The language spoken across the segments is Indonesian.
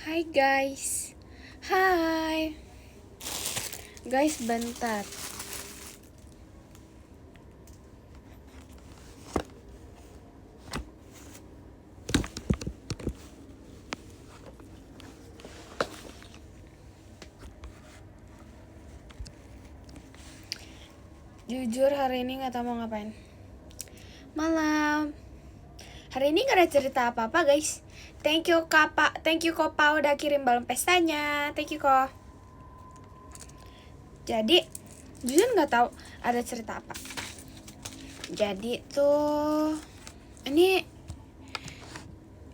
Hai guys. Hai. Guys, bentar. Jujur hari ini gak tahu mau ngapain. Malam. Hari ini gak ada cerita apa-apa guys. Thank you Kopa udah kirim balon pestanya. Thank you Ko. Jadi jujur gak tahu ada cerita apa. Jadi tuh ini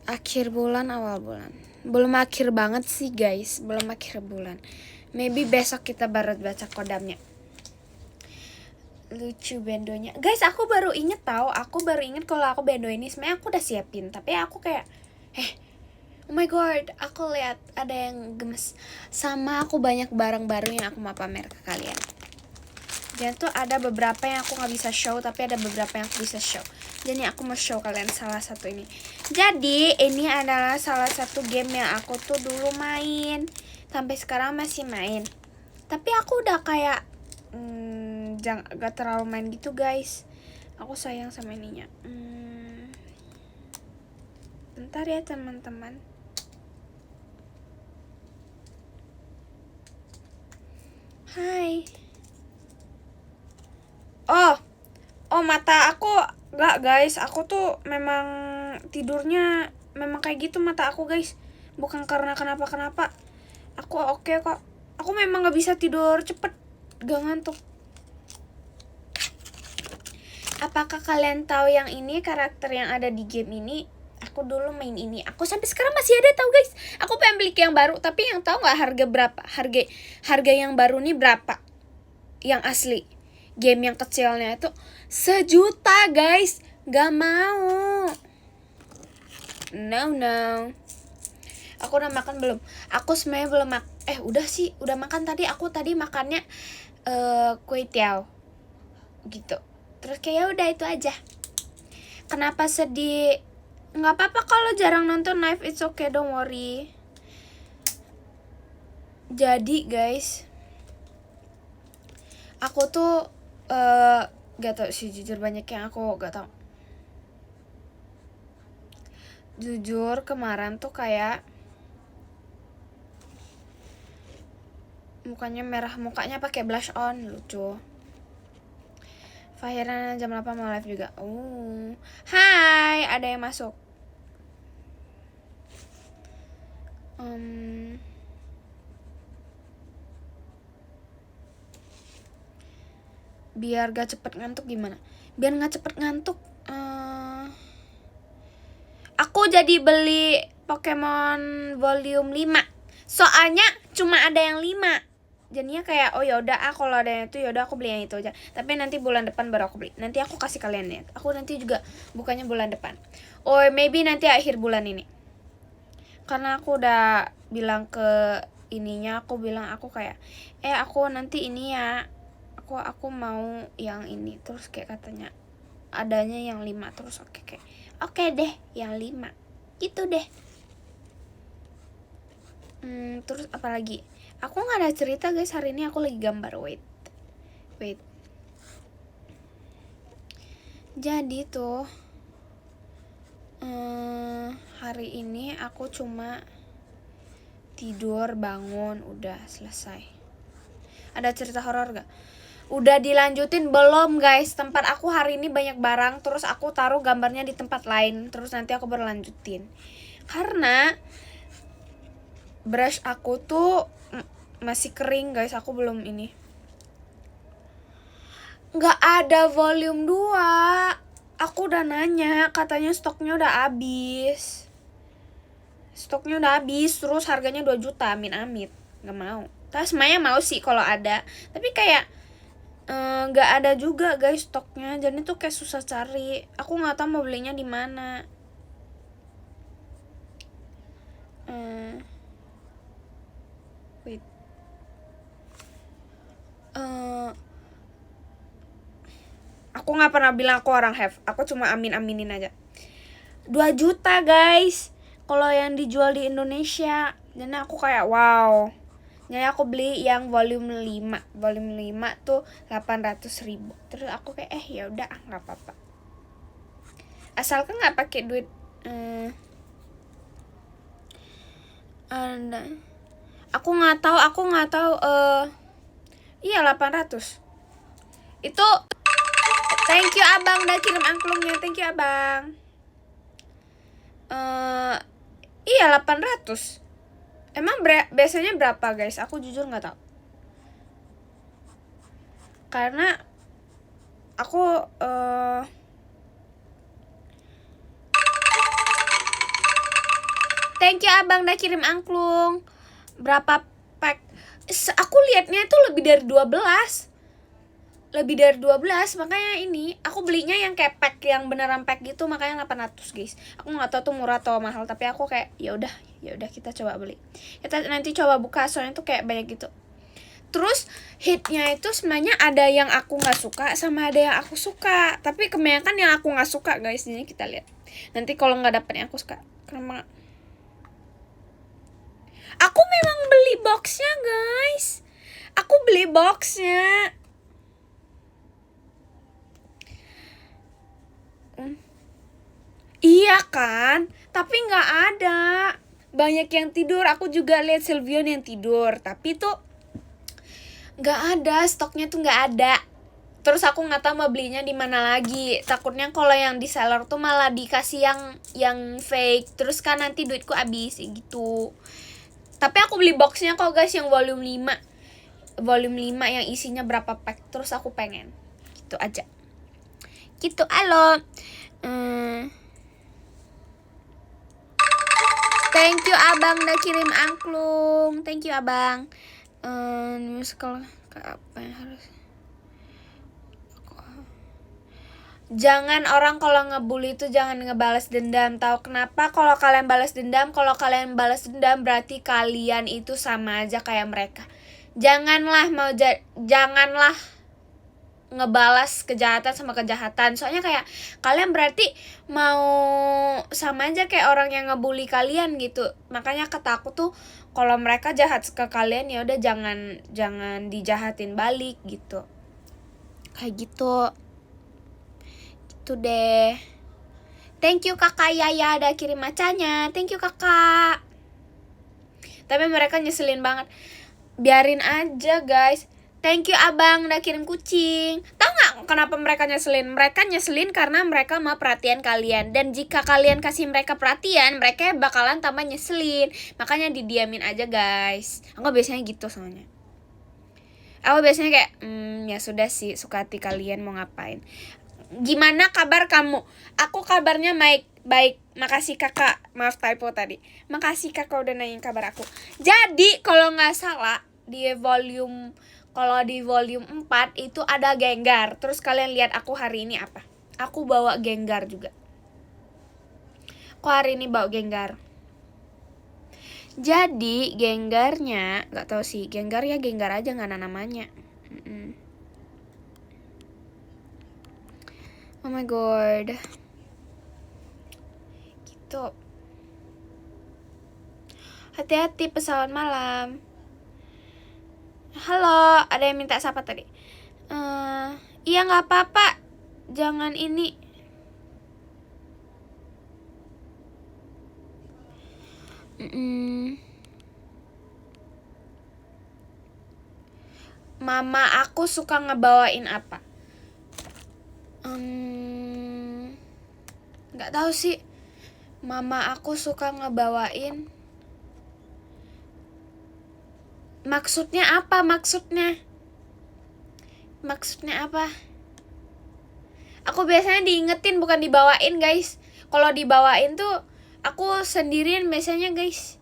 akhir bulan awal bulan. Belum akhir banget sih guys. Belum akhir bulan. Maybe besok kita baru baca kodamnya. Lucu bendonya guys, aku baru inget kalau aku bendo ini sebenarnya aku udah siapin, tapi aku kayak oh my god, aku lihat ada yang gemes sama aku, banyak barang baru yang aku mau pamer ke kalian. Dan tuh ada beberapa yang aku nggak bisa show, tapi ada beberapa yang aku bisa show. Jadi aku mau show kalian salah satu ini. Jadi ini adalah salah satu game yang aku tuh dulu main, sampai sekarang masih main, tapi aku udah kayak jangan gak terlalu main gitu guys. Aku sayang sama ininya. Bentar ya teman-teman. Hai. Oh mata aku gak guys. Aku tuh memang tidurnya memang kayak gitu mata aku guys. Bukan karena kenapa-kenapa. Aku oke kok. Aku memang gak bisa tidur cepet, gak ngantuk. Apakah kalian tahu yang ini karakter yang ada di game ini? Aku dulu main ini. Aku sampai sekarang masih ada tahu guys. Aku pengen beli yang baru, tapi yang tahu nggak harga berapa? Harga yang baru nih berapa? Yang asli. Game yang kecilnya itu 1 juta guys. Gak mau. No. Aku udah makan belum? Aku sebenarnya belum udah sih, udah makan tadi. Aku tadi makannya kue tiao gitu. Terus kayak udah itu aja. Kenapa sedih? Nggak apa-apa kalau jarang nonton live, it's okay, don't worry. Jadi guys, aku tuh gak tau sih, jujur banyak yang aku gak tau. Jujur kemarin tuh kayak mukanya merah, mukanya pakai blush on, lucu. Fahiran jam 8 mau live juga. Hai, ada yang masuk. Biar gak cepet ngantuk gimana? Biar gak cepet ngantuk, aku jadi beli Pokemon volume 5. Soalnya cuma ada yang 5. Jadinya kayak yaudah kalau ada yang itu yaudah aku beli yang itu aja. Tapi nanti bulan depan baru aku beli. Nanti aku kasih kalian lihat. Aku nanti juga bukannya bulan depan. Or maybe nanti akhir bulan ini. Karena aku udah bilang ke ininya, aku bilang aku kayak aku nanti ini ya. Aku mau yang ini. Terus kayak katanya adanya yang 5. Terus oke deh yang 5. Gitu deh. Terus apa lagi? Aku gak ada cerita guys, hari ini aku lagi gambar. Wait. Jadi tuh hari ini aku cuma tidur, bangun, udah selesai. Ada cerita horor gak? Udah dilanjutin belum guys? Tempat aku hari ini banyak barang, terus aku taruh gambarnya di tempat lain, terus nanti aku berlanjutin. Karena brush aku tuh masih kering guys, aku belum ini. Gak ada volume 2. Aku udah nanya, katanya stoknya udah habis. Terus harganya 2 juta, amit-amit. Gak mau. Tapi semuanya mau sih kalau ada. Tapi kayak gak ada juga guys stoknya. Jadi tuh kayak susah cari. Aku gak tahu mau belinya di mana. Wait. Aku gak pernah bilang aku orang have. Aku cuma amin-aminin aja. 2 juta guys. Kalau yang dijual di Indonesia. Dan aku kayak wow. Jadi aku beli yang volume 5. Volume 5 tuh 800.000. Terus aku kayak ya udah nggak apa-apa. Asalkan nggak pakai duit aku nggak tahu iya 800. Itu thank you abang udah kirim angklungnya. Thank you abang. Iya 800. Emang biasanya berapa guys? Aku jujur nggak tahu. Karena aku thank you abang udah kirim angklung. Berapa pack? Aku liatnya itu lebih dari 12. Lebih dari 12, makanya ini aku belinya yang kayak pack, yang beneran pack gitu, makanya 800 guys. Aku nggak tahu tuh murah atau mahal, tapi aku kayak ya udah kita coba beli. Kita nanti coba buka, soalnya tuh kayak banyak gitu. Terus hitnya itu sebenarnya ada yang aku nggak suka sama ada yang aku suka, tapi kebanyakan yang aku nggak suka guys. Jadi kita lihat nanti kalau nggak dapet yang aku suka. Kenapa? Aku memang beli boxnya guys. Aku beli boxnya. Iya kan, tapi nggak ada. Banyak yang tidur. Aku juga lihat Sylvian yang tidur, tapi tuh nggak ada, stoknya tuh nggak ada. Terus aku nggak tahu mau belinya di mana lagi. Takutnya kalau yang di seller tuh malah dikasih yang fake. Terus kan nanti duitku habis gitu. Tapi aku beli boxnya kok guys, yang volume 5. Volume 5 yang isinya berapa pack. Terus aku pengen. Gitu aja. Gitu, halo. Thank you abang udah kirim angklung. Thank you abang. Musical apa yang harus? Jangan orang kalau ngebully itu jangan ngebalas dendam. Tahu kenapa? Kalau kalian balas dendam, berarti kalian itu sama aja kayak mereka. Janganlah ngebalas kejahatan sama kejahatan. Soalnya kayak kalian berarti mau sama aja kayak orang yang ngebully kalian gitu. Makanya kata aku tuh kalau mereka jahat ke kalian ya udah jangan dijahatin balik gitu. Kayak gitu. Gitu deh. Thank you kakak Yaya udah kirim macanya. Thank you kakak. Tapi mereka nyeselin banget. Biarin aja guys. Thank you abang udah kirim kucing. Tahu nggak kenapa mereka nyeselin? Mereka nyeselin karena mereka mau perhatian kalian. Dan jika kalian kasih mereka perhatian, mereka bakalan tambah nyeselin. Makanya didiamin aja guys. Aku biasanya gitu soalnya. Aku biasanya kayak ya sudah sih, suka hati kalian mau ngapain. Gimana kabar kamu? Aku kabarnya baik. Makasih kakak. Maaf typo tadi. Makasih kakak udah nanyain kabar aku. Jadi kalau nggak salah di volume 4 itu ada Gengar. Terus kalian lihat aku hari ini apa? Aku bawa Gengar juga. Aku hari ini bawa Gengar. Jadi Gengarnya nggak tahu sih. Gengar ya Gengar aja, nggak ada namanya. Oh my god. Gitu. Hati-hati pesawat malam. Halo, ada yang minta siapa tadi? Iya nggak apa-apa. Jangan ini. Mama aku suka ngebawain apa? Nggak tahu sih. Mama aku suka ngebawain. Maksudnya apa? Maksudnya apa? Aku biasanya diingetin bukan dibawain guys. Kalau dibawain tuh aku sendirian biasanya guys.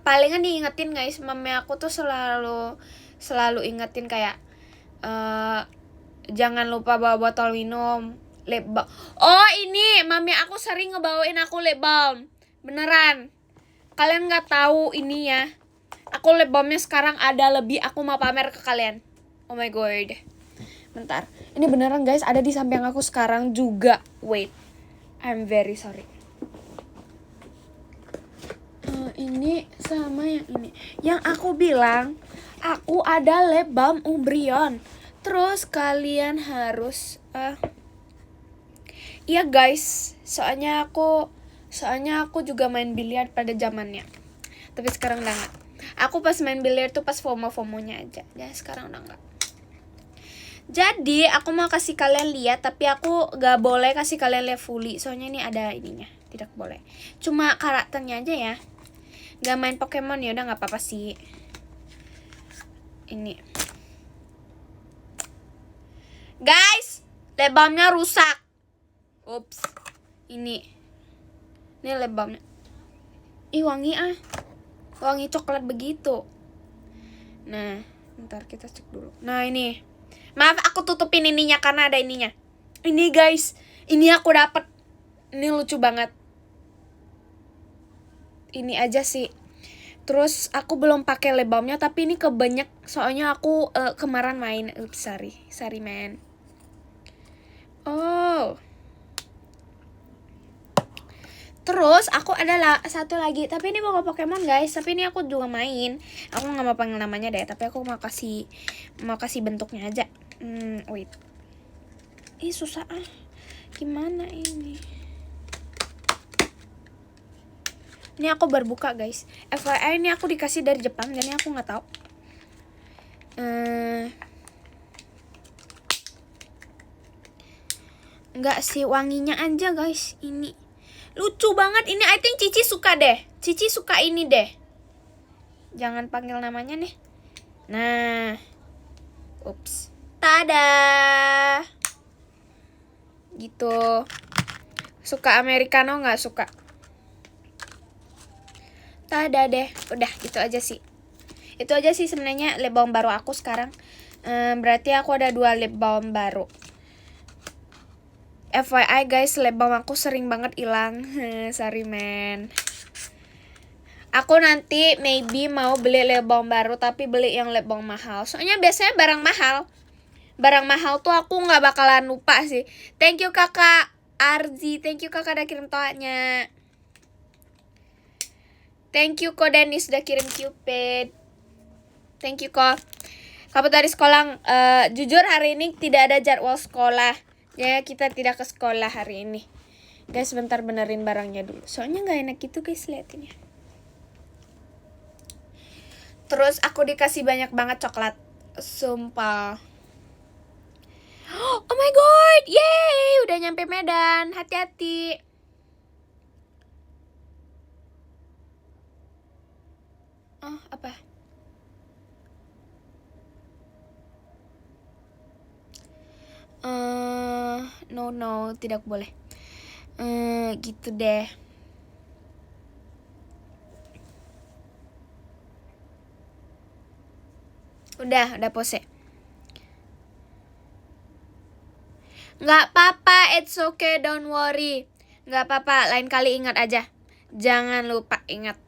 Palingan diingetin guys. Mami aku tuh selalu ingetin kayak jangan lupa bawa botol minum, lip balm. Oh ini mami aku sering ngebawain aku lip balm. Beneran. Kalian nggak tahu ini ya. Aku lip balmnya sekarang ada lebih. Aku mau pamer ke kalian. Oh my god. Bentar. Ini beneran guys, ada di samping aku sekarang juga. Wait. I'm very sorry. Ini sama yang ini. Yang aku bilang, aku ada lip balm Umbreon. Terus kalian harus iya guys, soalnya aku juga main biliar pada zamannya. Tapi sekarang udah enggak. Aku pas main biliar tuh pas FOMO-FOMOnya aja. Ya sekarang udah enggak. Jadi aku mau kasih kalian lihat, tapi aku gak boleh kasih kalian lihat fully. Soalnya ini ada ininya, tidak boleh. Cuma karakternya aja ya. Gak main Pokemon ya udah nggak apa-apa sih. Ini, guys, lip balmnya rusak. Ups, ini lip balmnya. Ih wangi wangi coklat begitu. Nah, ntar kita cek dulu. Nah ini. Maaf aku tutupin ininya karena ada ininya. Ini guys, ini aku dapet. Ini lucu banget. Ini aja sih. Terus aku belum pakai lip balmnya, tapi ini kebanyak soalnya aku kemarin main. Sorry man. Oh. Terus aku ada satu lagi, tapi ini bukan Pokemon guys, tapi ini aku juga main. Aku nggak mau panggil namanya deh, tapi aku mau kasih bentuknya aja. Wait. Ih susah Gimana ini? Ini aku berbuka guys. FYI ini aku dikasih dari Jepang, jadi aku nggak tahu. Enggak sih, wanginya aja guys. Ini lucu banget. Ini I think Cici suka deh. Cici suka ini deh. Jangan panggil namanya nih. Nah. Ups. Tada. Gitu. Suka americano nggak suka? Tada deh. Udah gitu aja sih. Itu aja sih sebenarnya lip balm baru aku sekarang. Berarti aku ada 2 lip balm baru. FYI guys, lip balm aku sering banget hilang. Sorry man. Aku nanti maybe mau beli lip balm baru, tapi beli yang lip balm mahal. Soalnya biasanya barang mahal tuh aku nggak bakalan lupa sih. Thank you kakak Arzi, thank you kakak udah kirim toanya. Thank you kok Dennis udah kirim Cupid. Thank you kok. Kamu dari sekolah, jujur hari ini tidak ada jadwal sekolah. Ya kita tidak ke sekolah hari ini. Guys bentar benerin barangnya dulu. Soalnya gak enak gitu guys liatin ya. Terus aku dikasih banyak banget coklat. Sumpah. Oh my god, yeay, udah nyampe Medan, hati-hati. Apa? No, tidak boleh. Gitu deh. Udah pose. Nggak apa-apa, it's okay, don't worry. Nggak apa-apa, lain kali ingat aja. Jangan lupa ingat.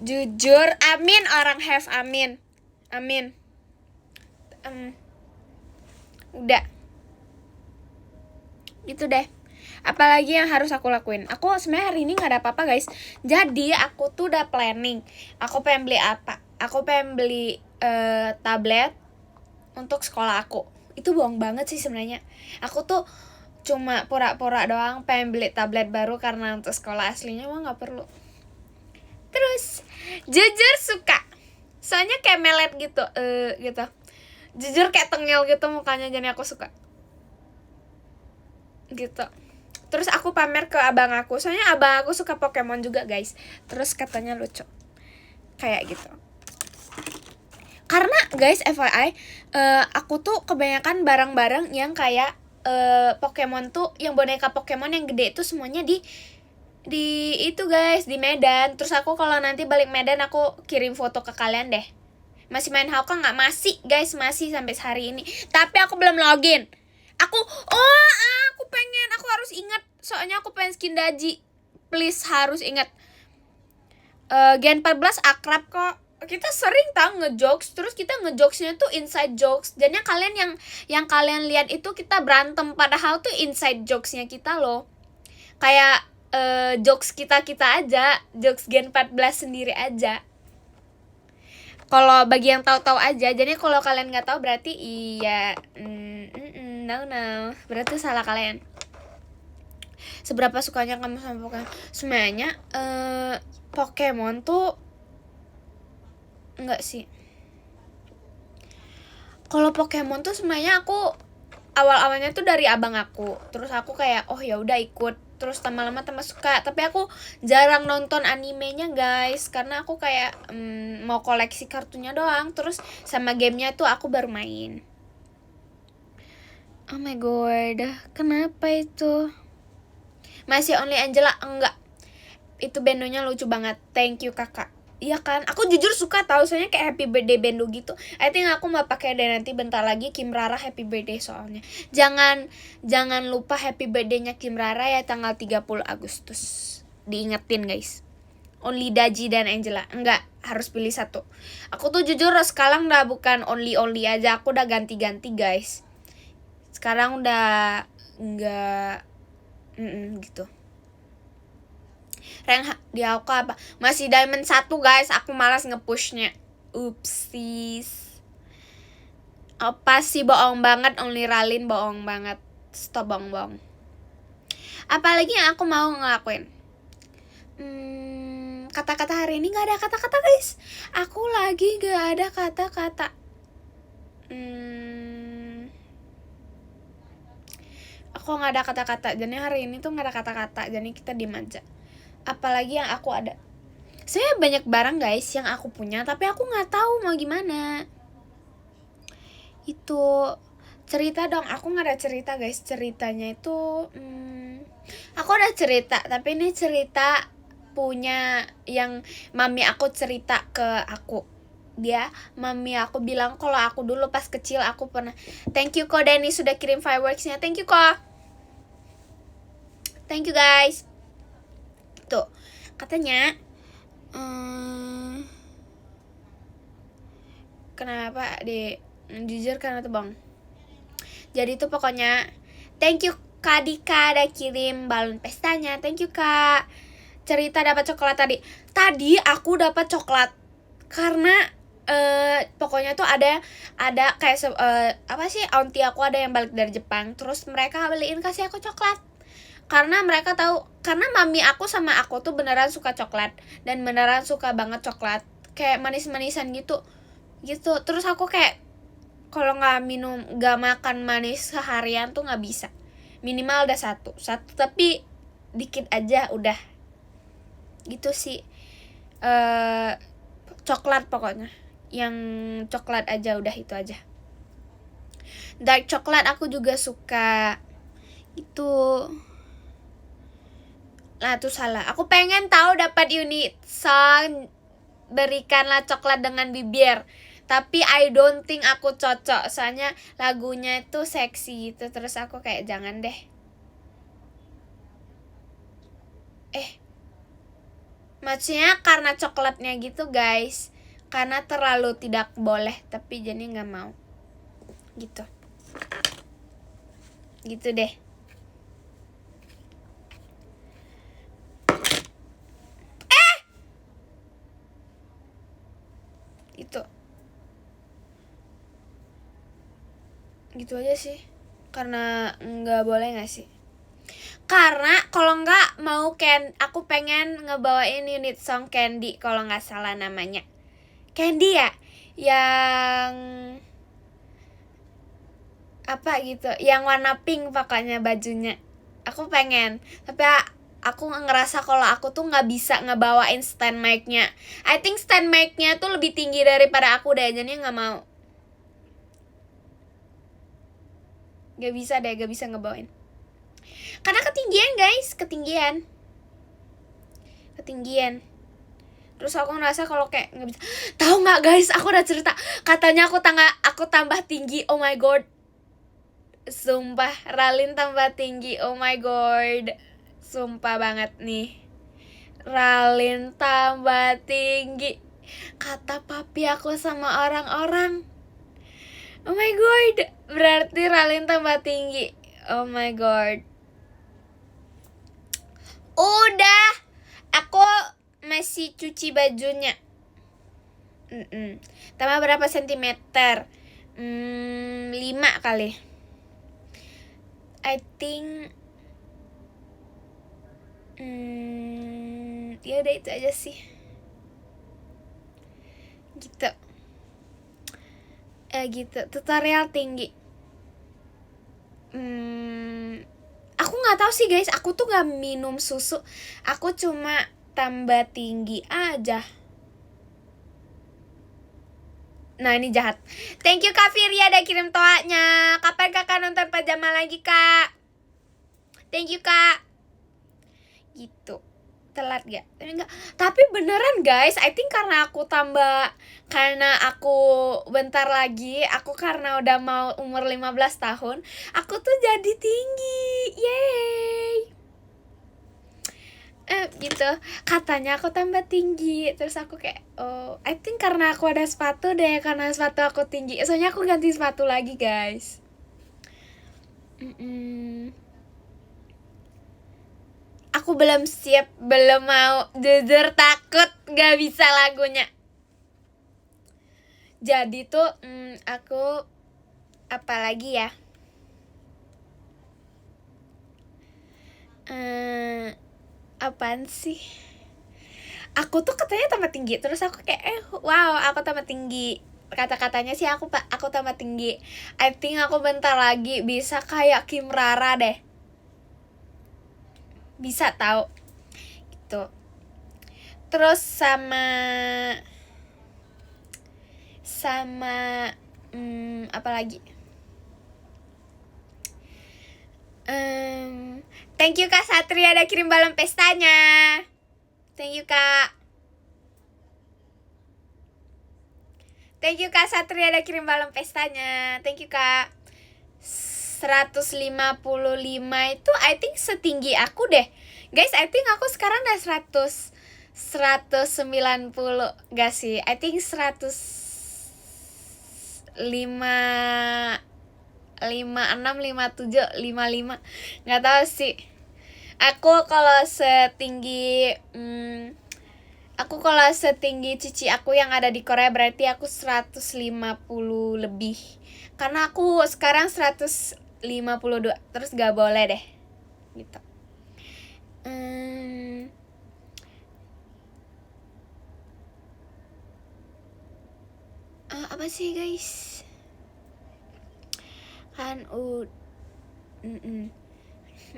Jujur, amin, orang have amin. Udah. Gitu deh. Apalagi yang harus aku lakuin? Aku sebenarnya hari ini nggak ada apa-apa guys. Jadi aku tuh udah planning. Aku pengen beli apa? Aku pengen beli tablet untuk sekolah aku. Itu bohong banget sih sebenarnya. Aku tuh cuma pura-pura doang pengen beli tablet baru karena untuk sekolah aslinya mah nggak perlu. Terus jujur suka. Soalnya kayak melet gitu, gitu. Jujur kayak tengil gitu mukanya, jadi aku suka. Gitu. Terus aku pamer ke abang aku. Soalnya abang aku suka Pokemon juga guys. Terus katanya lucu. Kayak gitu. Karena guys FYI, aku tuh kebanyakan barang-barang yang kayak Pokemon tuh, yang boneka Pokemon yang gede itu semuanya di itu guys, di Medan. Terus aku kalau nanti balik Medan aku kirim foto ke kalian deh. Masih main Hawk nggak? Masih guys, masih sampai hari ini. Tapi aku belum login. Aku pengen, aku harus ingat. Soalnya aku pengen skin Daji. Please harus ingat. Gen 14 akrab kok. Kita sering tau ngejokes, terus kita ngejokesnya tuh inside jokes. Jadinya kalian yang kalian lihat itu kita berantem, padahal tuh inside jokesnya kita loh. Kayak jokes kita aja, jokes Gen 14 sendiri aja. Kalau bagi yang tahu-tahu aja, jadi kalau kalian nggak tahu berarti iya, no, berarti salah kalian. Seberapa sukanya kamu sama Pokemon? Sebenarnya Pokemon tuh enggak sih. Kalau Pokemon tuh sebenarnya aku awal-awalnya tuh dari abang aku, terus aku kayak oh ya udah ikut, terus lama-lama tambah suka. Tapi aku jarang nonton animenya guys, karena aku kayak mau koleksi kartunya doang, terus sama gamenya tuh aku baru main. Oh my god, kenapa itu? Masih Only Angela? Enggak, itu bendonya lucu banget, thank you kakak. Iya kan, aku jujur suka tahu, soalnya kayak happy birthday bendo gitu. I think aku mau pakai deh nanti bentar lagi Kim Rara happy birthday soalnya. Jangan lupa happy birthday-nya Kim Rara ya tanggal 30 Agustus. Diingetin guys. Only Daji dan Angela. Enggak, harus pilih satu. Aku tuh jujur sekarang udah bukan only aja, aku udah ganti-ganti guys. Sekarang udah enggak gitu. Rank di aku apa? Masih diamond 1 guys, aku malas ngepushnya. Upsis. Apa sih, bohong banget, Only Ralin bohong banget. Stop bohong. Apalagi yang aku mau ngelakuin? Kata-kata hari ini gak ada kata-kata guys. Aku lagi gak ada kata-kata. Aku gak ada kata-kata. Jadi hari ini tuh gak ada kata-kata. Jadi kita diem aja. Apalagi yang aku ada, saya banyak barang guys yang aku punya tapi aku nggak tahu mau gimana. Itu cerita dong, aku nggak ada cerita guys. Ceritanya itu aku ada cerita, tapi ini cerita punya yang mami aku cerita ke aku. Mami aku bilang kalau aku dulu pas kecil aku pernah. Thank you kok Denny sudah kirim fireworksnya, thank you kok, thank you guys. Tuh, katanya kenapa jujur karena tuh bang. Jadi tuh pokoknya thank you Kak Dika udah kirim balon pestanya, thank you Kak. Cerita dapat coklat tadi aku dapat coklat karena pokoknya tuh ada kayak apa sih, auntie aku ada yang balik dari Jepang, terus mereka beliin kasih aku coklat. Karena mereka tahu, karena mami aku sama aku tuh beneran suka coklat dan beneran suka banget coklat, kayak manis-manisan gitu. Terus aku kayak kalau nggak makan manis seharian tuh nggak bisa, minimal ada satu tapi dikit aja udah gitu sih. Coklat pokoknya, yang coklat aja udah itu aja. Dark coklat aku juga suka itu. Nah tuh salah, aku pengen tahu dapat unit song berikanlah coklat dengan bibir, tapi I don't think aku cocok soalnya lagunya itu seksi gitu. Terus aku kayak jangan deh. Maksudnya karena coklatnya gitu guys, karena terlalu tidak boleh, tapi jadi nggak mau gitu deh. Gitu aja sih, karena nggak boleh nggak sih. Karena kalau nggak mau aku pengen ngebawain unit song Candy, kalau nggak salah namanya Candy ya, yang apa gitu, yang warna pink pokoknya bajunya. Aku pengen, tapi aku ngerasa kalau aku tuh nggak bisa ngebawain stand mic-nya. I think stand mic-nya tuh lebih tinggi daripada aku deh, jadi nggak mau. Gak bisa ngebawain. Karena ketinggian guys, ketinggian. Terus aku ngerasa kalau kayak nggak bisa. Tahu nggak guys, aku udah cerita. Katanya aku tambah tinggi. Oh my god. Sumpah, Ralin tambah tinggi. Oh my god. Sumpah banget nih. Ralin tambah tinggi. Kata papi aku sama orang-orang. Oh my god, berarti Ralin tambah tinggi. Oh my god. Udah, aku masih cuci bajunya. Tambah berapa sentimeter? 5 kali. I think ya udah itu aja sih. Gitu. Gitu. Tutorial tinggi. Aku nggak tahu sih guys. Aku tuh nggak minum susu. Aku cuma tambah tinggi aja. Nah ini jahat. Thank you Kak Firya udah kirim toanya. Kapan kakak nonton pajama lagi kak? Thank you kak. Gitu. Telat gak? Enggak. Tapi beneran guys, I think karena aku bentar lagi, aku karena udah mau umur 15 tahun, aku tuh jadi tinggi. Yeay. Gitu. Katanya aku tambah tinggi. Terus aku kayak, oh, I think karena aku ada sepatu deh, karena sepatu aku tinggi. Soalnya aku ganti sepatu lagi guys. Aku belum siap, belum mau, jujur takut gak bisa lagunya. Jadi tuh aku apa lagi ya? Apaan sih? Aku tuh katanya tambah tinggi, terus aku kayak wow, aku tambah tinggi. Kata-katanya sih aku tambah tinggi. I think aku bentar lagi bisa kayak Kim Rara deh. Bisa tahu. Gitu. Terus sama apa lagi? Thank you Kak Satria udah kirim balon pestanya. Thank you Kak. Thank you Kak Satria udah kirim balon pestanya. Thank you Kak. 155 itu I think setinggi aku deh. Guys, I think aku sekarang udah 190 gak sih? I think 105 56, 57, 55. Nggak tahu sih. Aku kalau setinggi cici aku yang ada di Korea berarti aku 150 lebih. Karena aku sekarang 152. Terus gak boleh deh. Gitu. Apa sih guys? Kan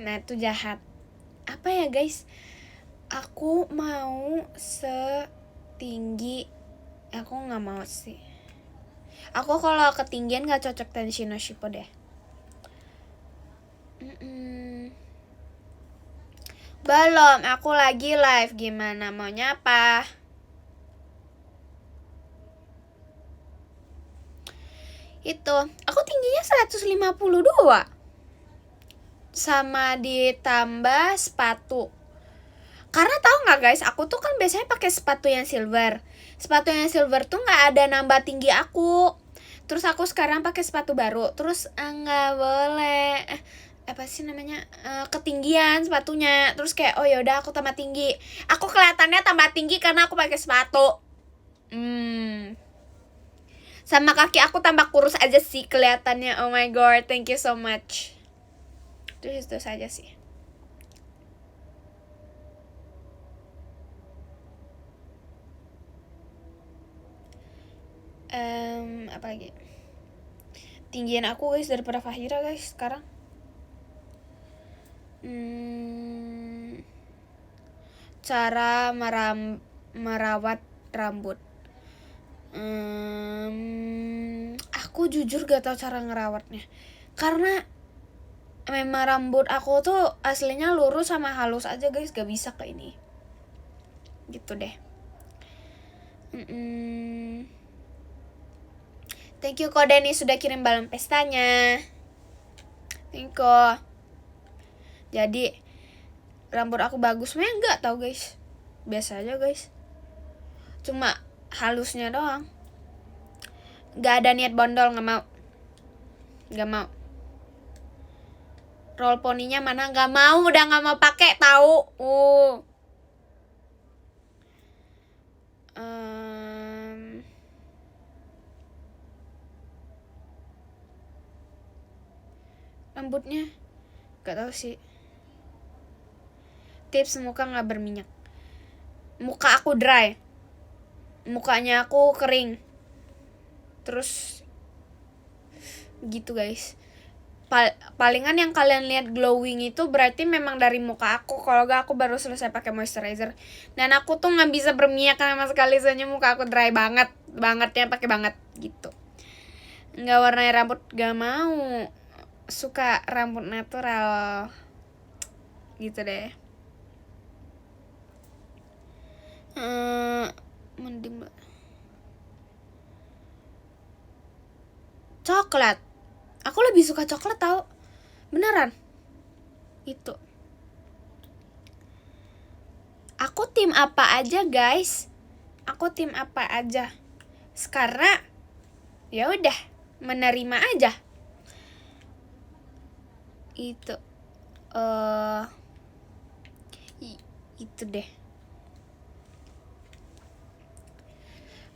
nah itu jahat. Apa ya guys? Aku mau setinggi, aku nggak mau sih. Aku kalau ketinggian nggak cocok Tenshi no Shippo deh. Belum, aku lagi live. Gimana maunya apa? Itu, aku tingginya 152. Sama ditambah sepatu. Karena tahu nggak guys, aku tuh kan biasanya pakai sepatu yang silver. Sepatu yang silver tuh nggak ada nambah tinggi aku. Terus aku sekarang pakai sepatu baru. Terus nggak boleh apa sih namanya ketinggian sepatunya. Terus kayak oh yaudah aku tambah tinggi. Aku kelihatannya tambah tinggi karena aku pakai sepatu. Sama kaki aku tambah kurus aja sih kelihatannya. Oh my god, thank you so much. Terus itu saja sih. Apa lagi? Tinggian aku guys daripada Fahira guys sekarang. Cara merawat rambut. Aku jujur gak tahu cara ngerawatnya. Karena memang rambut aku tuh aslinya lurus sama halus aja guys, gak bisa ke ini. Gitu deh. Thank you Ko Denny sudah kirim balon pestanya. Thank you. Jadi rambut aku bagus, memang enggak tahu guys. Biasa aja guys. Cuma halusnya doang. Gak ada niat bondol, gak mau. Roll poninya mana? Nggak mau, udah nggak mau pakai tahu. Rambutnya nggak tahu sih. Tips muka nggak berminyak. Muka aku dry. Mukanya aku kering. Terus gitu guys. Palingan yang kalian lihat glowing itu berarti memang dari muka aku. Kalau gak, aku baru selesai pakai moisturizer. Dan aku tuh nggak bisa berminyak sama sekali, soalnya muka aku dry banget, bangetnya pakai banget gitu. Nggak warnai rambut, gak mau. Suka rambut natural gitu deh. Mending coklat. Aku lebih suka coklat tau. Beneran. Itu. Aku tim apa aja guys. Aku tim apa aja. Karena ya udah menerima aja. Itu. Itu deh.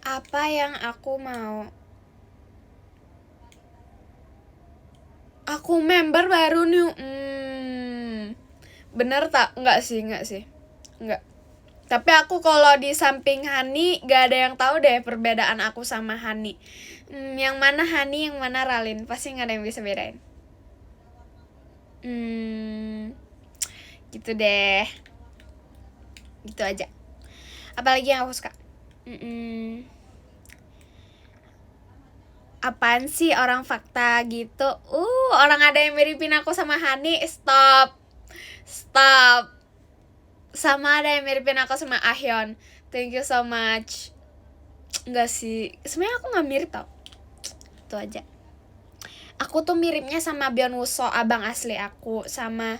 Apa yang aku mau? Aku member baru nih. Bener tak? Enggak sih. Enggak. Tapi aku kalau di samping Hani gak ada yang tahu deh perbedaan aku sama Hani. Yang mana Hani, yang mana Ralin, pasti gak ada yang bisa bedain. Gitu deh. Gitu aja. Apalagi yang aku suka? Apaan sih orang fakta gitu? Orang ada yang miripin aku sama Hani. Stop. Sama ada yang miripin aku sama Ahyeon. Thank you so much. Enggak sih, sebenarnya aku nggak mirip tau. Itu aja. Aku tuh miripnya sama Byeon Woo-so, abang asli aku. Sama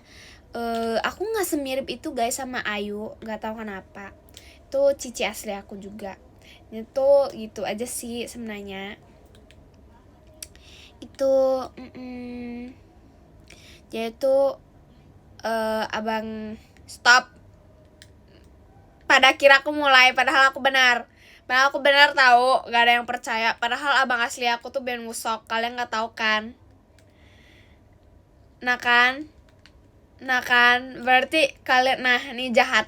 aku nggak semirip itu guys sama Ayu, nggak tahu kenapa. Itu cici asli aku juga. Itu gitu aja sih sebenarnya. Itu jadi tuh abang stop. Pada kira aku mulai, padahal aku benar. Padahal aku benar tahu, gak ada yang percaya. Padahal abang asli aku tuh Byeon Woo-so. Kalian nggak tahu kan? Nah kan, berarti kalian, nah ini jahat,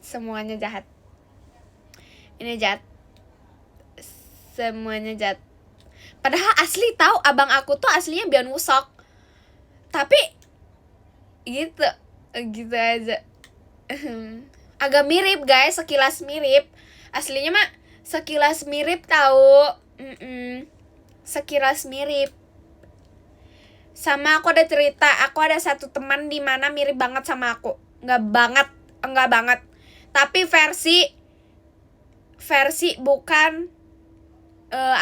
semuanya jahat. Ini jahat, semuanya jahat. Padahal asli tahu abang aku tuh aslinya Byeon Woo-so. Tapi gitu aja. Agak mirip guys, sekilas mirip. Aslinya mah sekilas mirip tahu. Sekilas mirip. Sama aku ada cerita, aku ada satu teman di mana mirip banget sama aku. Enggak banget. Tapi versi bukan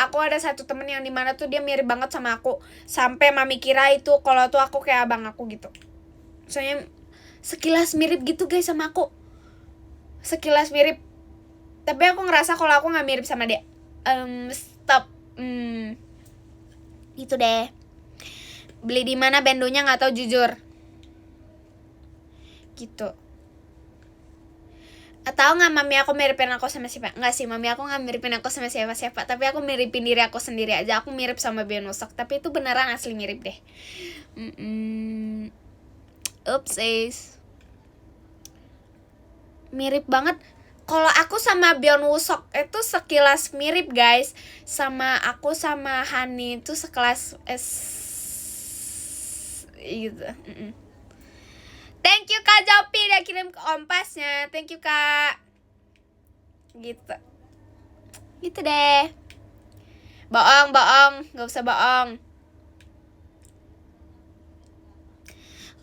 aku ada satu temen yang dimana tuh dia mirip banget sama aku. Sampai mami kira itu kalau tuh aku kayak abang aku gitu. Soalnya sekilas mirip gitu guys sama aku. Sekilas mirip. Tapi aku ngerasa kalau aku gak mirip sama dia. Stop. Itu deh. Beli di mana bendonya nggak tahu jujur. Gitu. Tahu nggak mami aku miripin aku sama siapa? Nggak sih, mami aku nggak miripin aku sama siapa. Tapi aku miripin diri aku sendiri aja. Aku mirip sama Byeon Woo-so. Tapi itu beneran asli mirip deh. Oopsies. Mirip banget. Kalau aku sama Byeon Woo-so itu sekilas mirip guys. Sama aku sama Hani itu sekelas gitu. Thank you Kak Jopi udah kirim ke Ompasnya. Thank you Kak. Gitu. Gitu deh. Bohong, gak usah bohong.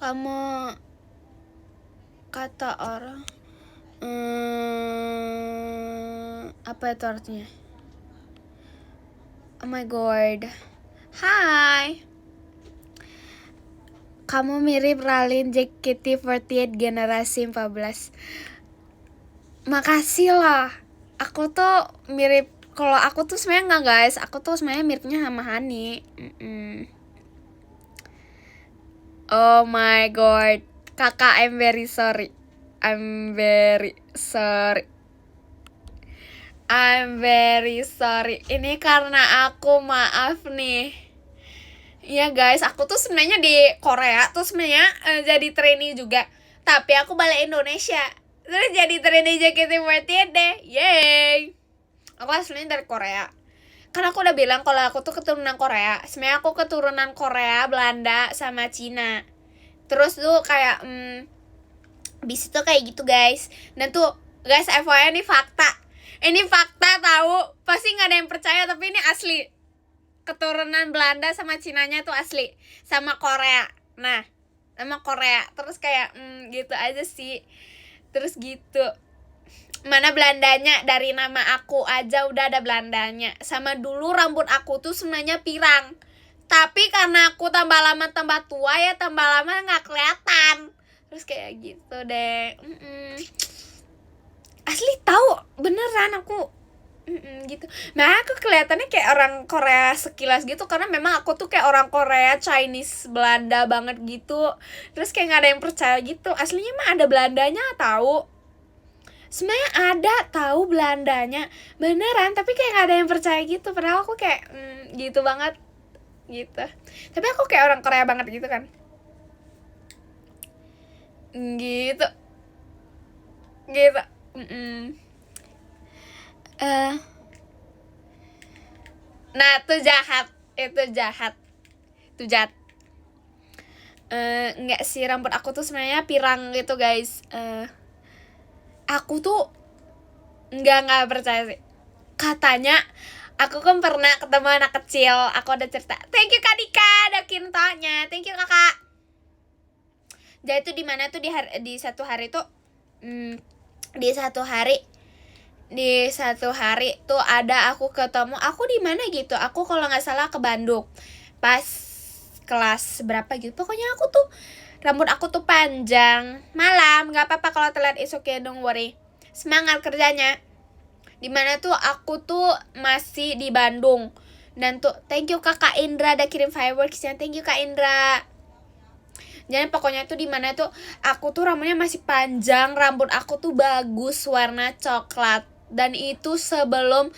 Kamu kata orang apa itu artinya? Oh my god. Hai. Kamu mirip Ralin JKT48 generasi 14. Makasih lah. Aku tuh mirip. Kalau aku tuh sebenarnya enggak guys. Aku tuh sebenarnya miripnya sama Hani. Oh my god, kakak, I'm very sorry. I'm very sorry. I'm very sorry. Ini karena aku maaf nih. Iya guys, aku tuh sebenarnya di Korea tuh sebenarnya jadi trainee juga. Tapi aku balik Indonesia. Terus jadi trainee JKT48 deh. Yeay. Aku aslinya dari Korea. Kan aku udah bilang kalau aku tuh keturunan Korea. Sebenarnya aku keturunan Korea, Belanda, sama Cina. Terus tuh kayak bis itu kayak gitu guys. Dan tuh guys, FYI ini fakta. Ini fakta tahu. Pasti nggak ada yang percaya tapi ini asli. Keturunan Belanda sama Cinanya tuh asli. Sama Korea. Nah, sama Korea. Terus kayak gitu aja sih. Terus gitu. Mana Belandanya, dari nama aku aja udah ada Belandanya. Sama dulu rambut aku tuh sebenarnya pirang. Tapi karena aku tambah lama tambah tua ya, tambah lama gak kelihatan. Terus kayak gitu deh. Asli tahu beneran aku gitu. Nah aku kelihatannya kayak orang Korea sekilas gitu, karena memang aku tuh kayak orang Korea, Chinese, Belanda banget gitu. Terus kayak nggak ada yang percaya gitu. Aslinya mah ada Belandanya tahu. Sebenarnya ada tahu Belandanya beneran, tapi kayak nggak ada yang percaya gitu. Padahal aku kayak gitu banget gitu. Tapi aku kayak orang Korea banget gitu kan. Gitu. Gitu. Nah itu jahat. Enggak sih, rambut aku tuh sebenarnya pirang gitu guys. Aku tuh nggak percaya sih. Katanya aku kan pernah ketemu anak kecil. Aku ada cerita. Thank you Kak Dika, ada kintonya. Thank you kakak. Jadi itu di mana tuh di satu hari tuh di satu hari tuh ada aku ketemu, aku di mana gitu, aku kalau nggak salah ke Bandung pas kelas berapa gitu. Pokoknya aku tuh rambut aku tuh panjang malam, nggak apa-apa kalau telat, is okay, don't worry, semangat kerjanya. Dimana tuh aku tuh masih di Bandung. Dan tuh thank you kakak Indra udah kirim fireworksnya, thank you Kak Indra. Jadi pokoknya tuh dimana tuh aku tuh rambutnya masih panjang, rambut aku tuh bagus warna coklat. Dan itu sebelum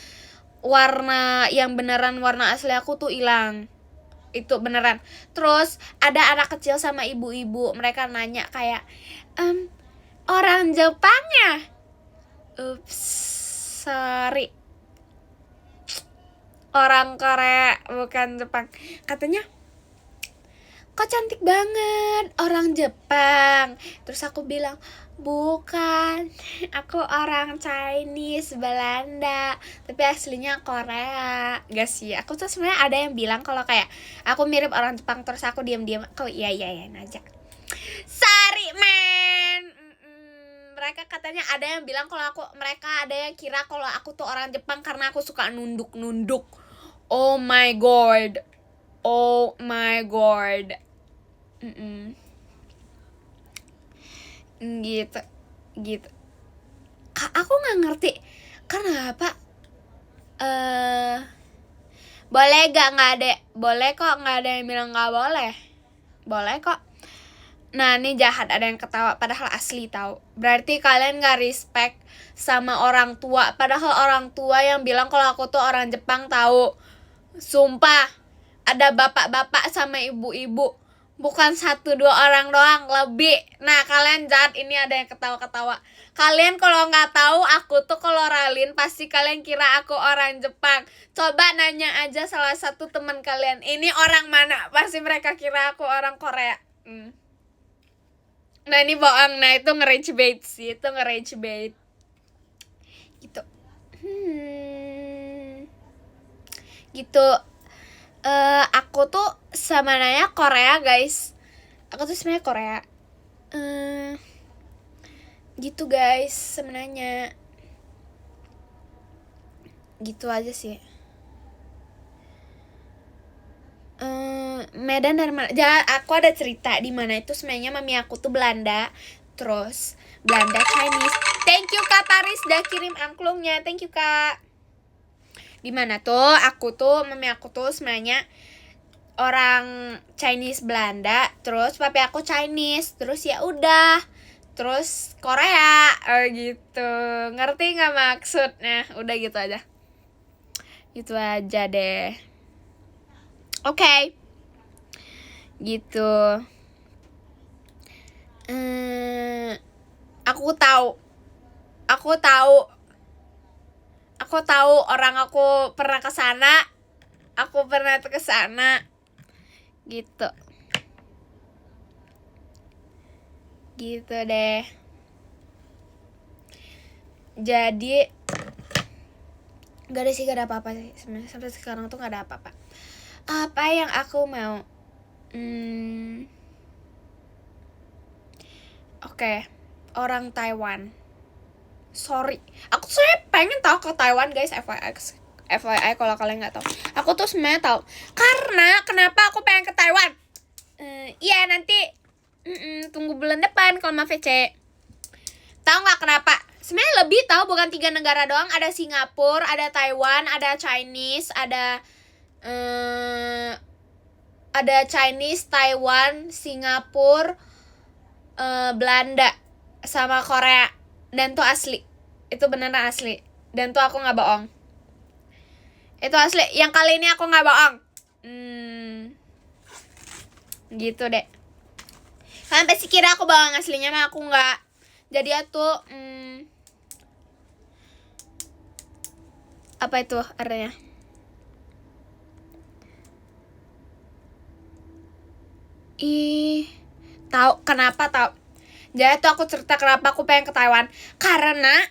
warna yang beneran warna asli aku tuh hilang. Itu beneran. Terus ada anak kecil sama ibu-ibu, mereka nanya kayak orang Jepang ya? Ups, sorry, orang Korea bukan Jepang. Katanya kok cantik banget, orang Jepang. Terus aku bilang bukan, aku orang Chinese, Belanda, tapi aslinya Korea. Gak sih, aku tuh sebenarnya ada yang bilang kalau kayak aku mirip orang Jepang. Terus aku diam-diam, aku iya aja. Sorry man. Mereka katanya ada yang bilang kalau mereka ada yang kira kalau aku tuh orang Jepang karena aku suka nunduk. Oh my god. Gitu. Aku nggak ngerti kenapa. Boleh gak? Nggak ada. Boleh kok, nggak ada yang bilang nggak boleh. Boleh kok. Nah ini jahat, ada yang ketawa padahal asli tahu. Berarti kalian nggak respect sama orang tua. Padahal orang tua yang bilang kalau aku tuh orang Jepang tahu. Sumpah, ada bapak-bapak sama ibu-ibu, bukan 1-2 orang doang, lebih. Nah kalian jahat, ini ada yang ketawa-ketawa. Kalian kalau nggak tahu aku tuh koloralin, pasti kalian kira aku orang Jepang. Coba nanya aja salah satu teman kalian, ini orang mana, pasti mereka kira aku orang Korea. Nah ini bohong. Nah itu nge-rage bait sih, itu nge-rage bait gitu. Gitu. Aku tuh sebenarnya Korea guys. Aku tuh sebenarnya Korea. Gitu guys sebenarnya. Gitu aja sih. Medan dari mana? Aku ada cerita di mana itu sebenarnya mami aku tuh Belanda, terus Belanda Chinese. Thank you Kak Taris udah kirim angklungnya, thank you Kak. Dimana tuh mami aku tuh sebenarnya orang Chinese Belanda, terus papi aku Chinese, terus ya udah, terus Korea, gitu. Ngerti nggak maksudnya? Udah gitu aja. Gitu aja deh. Oke. Gitu. Aku tahu orang aku pernah ke sana. Aku pernah ke sana. Gitu. Gitu deh. Jadi gak ada apa-apa sih sebenarnya, sampai sekarang tuh gak ada apa-apa. Apa yang aku mau? Oke. Orang Taiwan. Sorry, aku sebenarnya pengen tahu ke Taiwan guys, FYI kalau kalian nggak tahu. Aku tuh sebenarnya tahu. Karena kenapa aku pengen ke Taiwan? Iya nanti tunggu bulan depan kalau mau VC. Tahu nggak kenapa? Sebenarnya lebih tahu, bukan 3 negara doang. Ada Singapura, ada Taiwan, ada Chinese, ada Chinese, Taiwan, Singapura, Belanda, sama Korea. Dan tuh asli. Itu beneran asli. Dan tuh aku gak bohong. Itu asli. Yang kali ini aku gak bohong. Gitu deh. Kalian pasti kira aku bohong, aslinya mah aku gak. Jadi tuh apa itu artinya? Tahu kenapa tahu? Jadi tuh aku cerita kenapa aku pengen ke Taiwan. Karena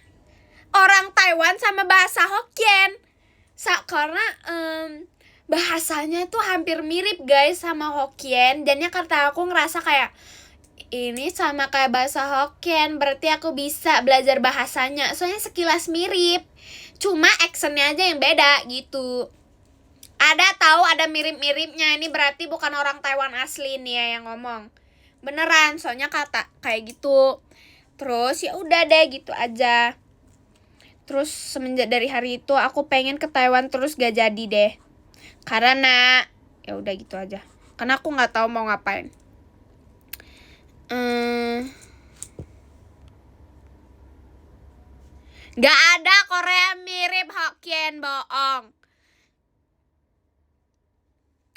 orang Taiwan sama bahasa Hokkien. Karena bahasanya tuh hampir mirip guys sama Hokkien. Jadinya kata aku ngerasa kayak ini sama kayak bahasa Hokkien, berarti aku bisa belajar bahasanya. Soalnya sekilas mirip. Cuma accentnya aja yang beda gitu. Ada mirip-miripnya. Ini berarti bukan orang Taiwan asli nih ya yang ngomong. Beneran, soalnya kata kayak gitu. Terus ya udah deh gitu aja. Terus semenjak dari hari itu aku pengen ke Taiwan terus gak jadi deh. Karena ya udah gitu aja. Karena aku nggak tahu mau ngapain. Gak ada Korea mirip Hokkien, bohong.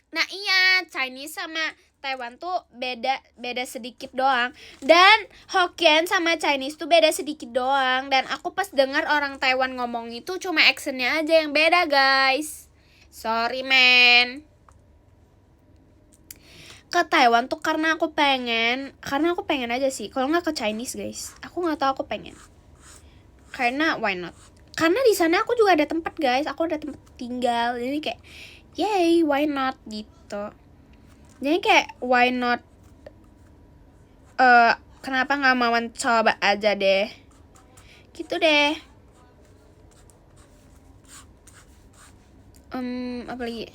Nah iya, Chinese sama Taiwan tuh beda sedikit doang. Dan Hokkien sama Chinese tuh beda sedikit doang. Dan aku pas dengar orang Taiwan ngomong itu cuma accentnya aja yang beda guys. Sorry man. Ke Taiwan tuh karena aku pengen aja sih. Kalau nggak ke Chinese guys, aku nggak tahu, aku pengen. Karena why not? Karena di sana aku juga ada tempat guys, aku ada tempat tinggal. Jadi kayak yay, why not gitu. Jadi kayak why not, kenapa gak mau coba aja deh. Gitu deh. Apa lagi?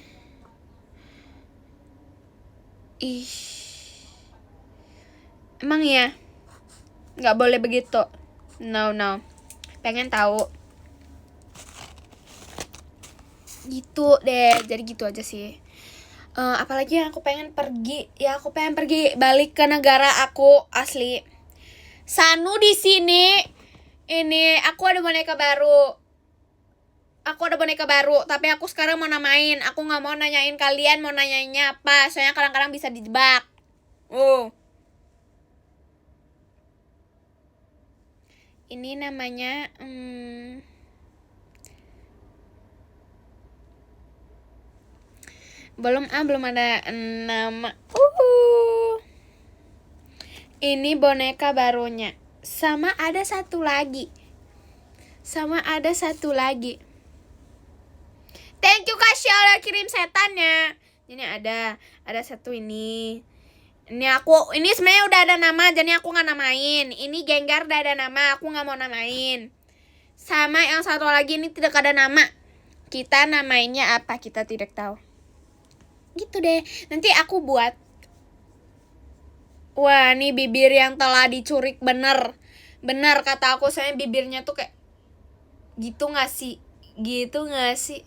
Emang ya? Gak boleh begitu. No. Pengen tahu. Gitu deh. Jadi gitu aja sih. Apalagi yang aku pengen pergi, ya aku pengen pergi balik ke negara aku asli. Sanu di sini. Ini aku ada boneka baru. Tapi aku sekarang mau namain. Aku nggak mau nanyain kalian mau nanyainnya apa. Soalnya kadang-kadang bisa dijebak. Ini namanya belum ada nama. Ini boneka barunya. Sama ada satu lagi. Thank you Kak Syah kirim setannya. Ini ada satu ini. Ini sebenarnya udah ada nama, jadi aku nggak namain. Ini Gengar udah ada nama, aku nggak mau namain. Sama yang satu lagi ini tidak ada nama. Kita namainnya apa kita tidak tahu. Gitu deh. Nanti aku buat. Wah, ini bibir yang telah dicurik bener kata aku. Soalnya bibirnya tuh kayak gitu nggak sih?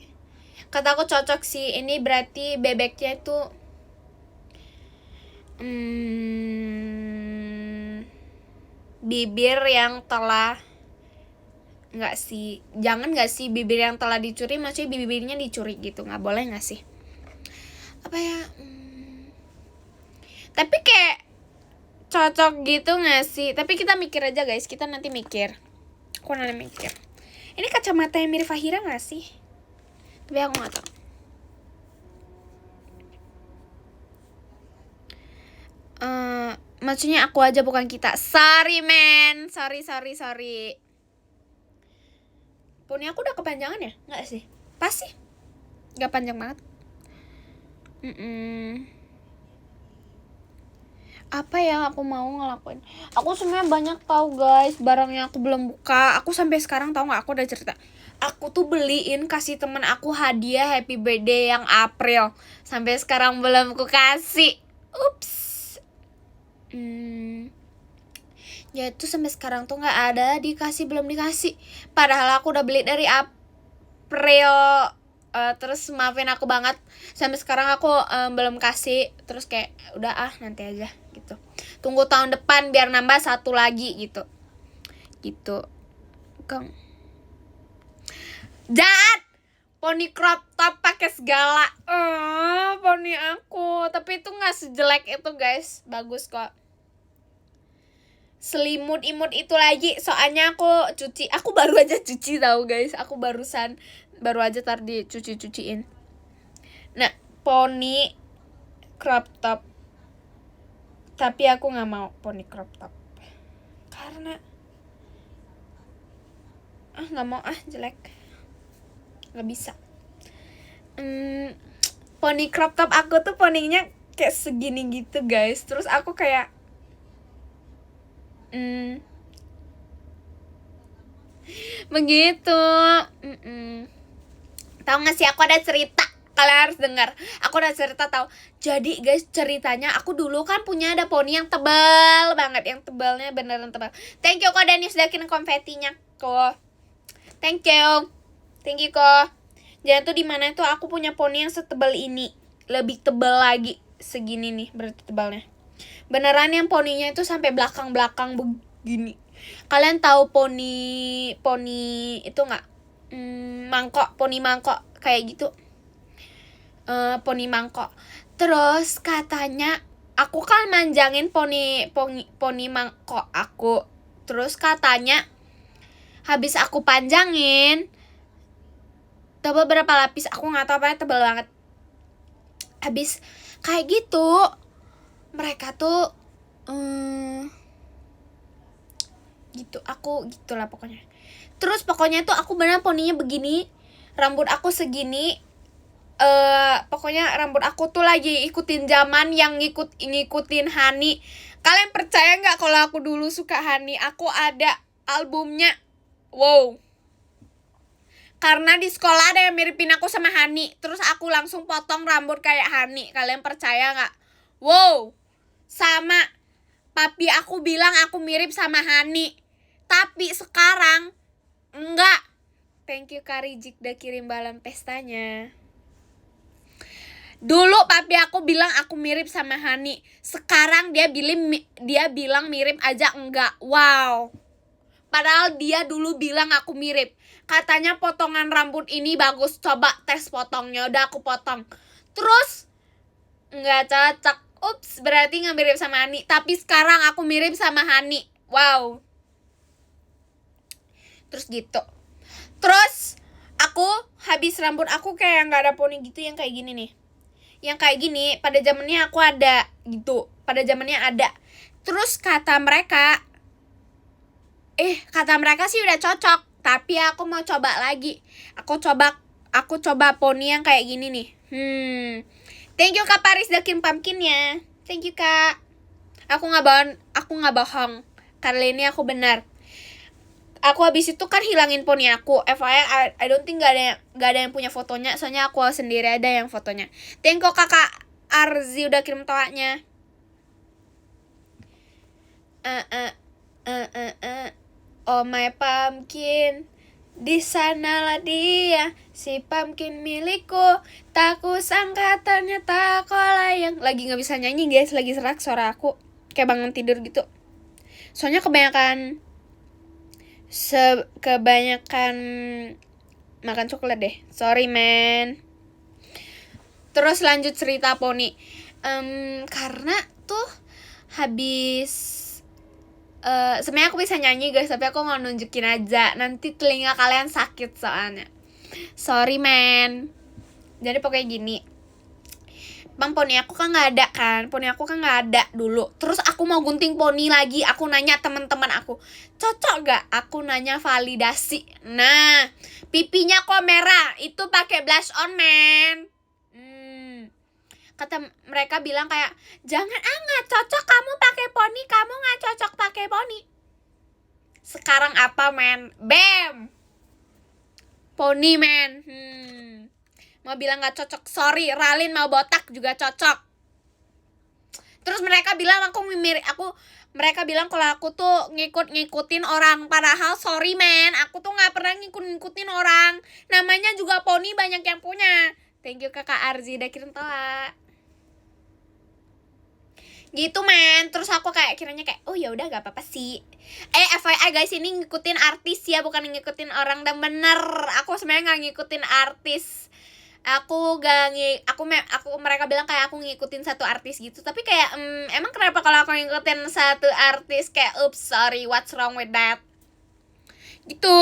Kata aku cocok sih. Ini berarti bebeknya tuh Bibir yang telah, nggak sih, jangan nggak sih, bibir yang telah dicuri, maksudnya bibirnya dicuri gitu, nggak boleh nggak sih? Apa ya? Tapi kayak cocok gitu nggak sih? Tapi kita mikir aja guys, kita nanti mikir. Aku nanti mikir. Ini kacamata yang mirip Fahira nggak sih? Tapi aku nggak tahu. Maksudnya aku aja bukan kita. Sorry men, sorry. Poni aku udah kepanjangan ya? Nggak sih? Pas sih? Nggak panjang banget. Apa yang aku mau ngelakuin? Aku sebenarnya banyak tahu guys, barangnya aku belum buka. Aku sampai sekarang tahu nggak? Aku udah cerita. Aku tuh beliin kasih temen aku hadiah happy birthday yang April. Sampai sekarang belum aku kasih. Ups. Ya itu sampai sekarang tuh nggak ada, dikasih belum dikasih. Padahal aku udah beli dari April. Terus maafin aku banget, sampai sekarang aku belum kasih. Terus kayak udah nanti aja gitu. Tunggu tahun depan biar nambah satu lagi gitu. Kang. Dad, poni crop top pakai segala. Poni aku, tapi itu nggak sejelek itu guys, bagus kok. Selimut imut itu lagi, soalnya aku baru aja cuci tahu guys. Aku baru aja tadi cuciin. Nah, poni crop top, tapi aku nggak mau poni crop top karena nggak mau, jelek, nggak bisa. Poni crop top aku tuh poninya kayak segini gitu guys. Terus aku kayak begitu. Tahu nggak sih, aku ada cerita, kalian harus dengar. Aku ada cerita tahu. Jadi guys, ceritanya aku dulu kan punya ada poni yang tebal banget, yang tebalnya beneran tebal. Thank you kok Dennis udah kirim konfetinya kok. Thank you kok. Jadi tuh di mana tuh aku punya poni yang setebal ini, lebih tebal lagi, segini nih berarti tebalnya. Beneran yang poninya itu sampai belakang begini. Kalian tahu poni itu nggak? Poni mangkok kayak gitu. Poni mangkok. Terus katanya aku kan manjangin poni mangkok aku. Terus katanya habis aku panjangin, tebal berapa lapis aku nggak tahu, apa tebal banget. Habis kayak gitu mereka tuh gitu, aku gitulah pokoknya. Terus pokoknya tuh aku bener poninya begini, rambut aku segini. Pokoknya rambut aku tuh lagi ikutin zaman yang ngikutin Hani. Kalian percaya nggak kalau aku dulu suka Hani? Aku ada albumnya. Wow. Karena di sekolah ada yang miripin aku sama Hani, terus aku langsung potong rambut kayak Hani. Kalian percaya nggak? Wow. Sama papi aku bilang aku mirip sama Hani, tapi sekarang enggak. Thank you Karijik udah kirim balon pestanya. Dulu papi aku bilang aku mirip sama Hani, sekarang dia bilang mirip aja enggak. Wow. Padahal dia dulu bilang aku mirip. Katanya potongan rambut ini bagus, coba tes potongnya. Udah aku potong, terus nggak cocok. Ups, berarti nggak mirip sama Hani. Tapi sekarang aku mirip sama Hani. Wow. Terus gitu. Terus aku habis rambut aku kayak nggak ada poni gitu, yang kayak gini nih. Yang kayak gini pada zamannya aku ada gitu. Pada zamannya ada. Terus kata mereka sih udah cocok, tapi aku mau coba lagi. Aku coba poni yang kayak gini nih. Thank you Kak Paris Dakin pumpkinnya. Thank you Kak. Aku nggak bohong. Kali ini aku benar. Aku habis itu kan hilangin poni aku. FYI, I don't think gak ada yang punya fotonya. Soalnya aku sendiri ada yang fotonya. Thank you Kakak Arzi udah kirim toanya. Oh my pumpkin, Di sanalah dia, si pumpkin milikku. Tak kusangka ternyata kau layang. Lagi gak bisa nyanyi guys, lagi serak suara aku. Kayak bangun tidur gitu. Soalnya kebanyakan makan coklat deh. Sorry man. Terus lanjut cerita Poni. Karena tuh habis sebenarnya aku bisa nyanyi guys, tapi aku mau nunjukin aja. Nanti telinga kalian sakit soalnya. Sorry man. Jadi pokoknya gini. Poni aku kan gak ada kan. Poni aku kan gak ada dulu. Terus aku mau gunting poni lagi. Aku nanya teman-teman aku, cocok gak? Aku nanya validasi. Nah, pipinya kok merah. Itu pakai blush on man. Kata mereka bilang kayak, jangan nggak cocok kamu pakai poni, kamu nggak cocok pakai poni. Sekarang apa men? Bam, poni men. Mau bilang nggak cocok, sorry. Ralin mau botak juga cocok. Terus mereka bilang mereka bilang kalau aku tuh ngikutin orang, padahal sorry men, aku tuh nggak pernah ngikutin orang. Namanya juga poni banyak yang punya. Thank you kakak Arzi udah kirim toa. Gitu men. Terus aku kayak kiranya kayak, oh ya udah gak apa-apa sih. FYI guys, ini ngikutin artis ya, bukan ngikutin orang. Dan bener, aku sebenarnya nggak ngikutin artis. Mereka bilang kayak aku ngikutin satu artis gitu. Tapi kayak emang kenapa kalau aku ngikutin satu artis kayak oops sorry, what's wrong with that? Gitu,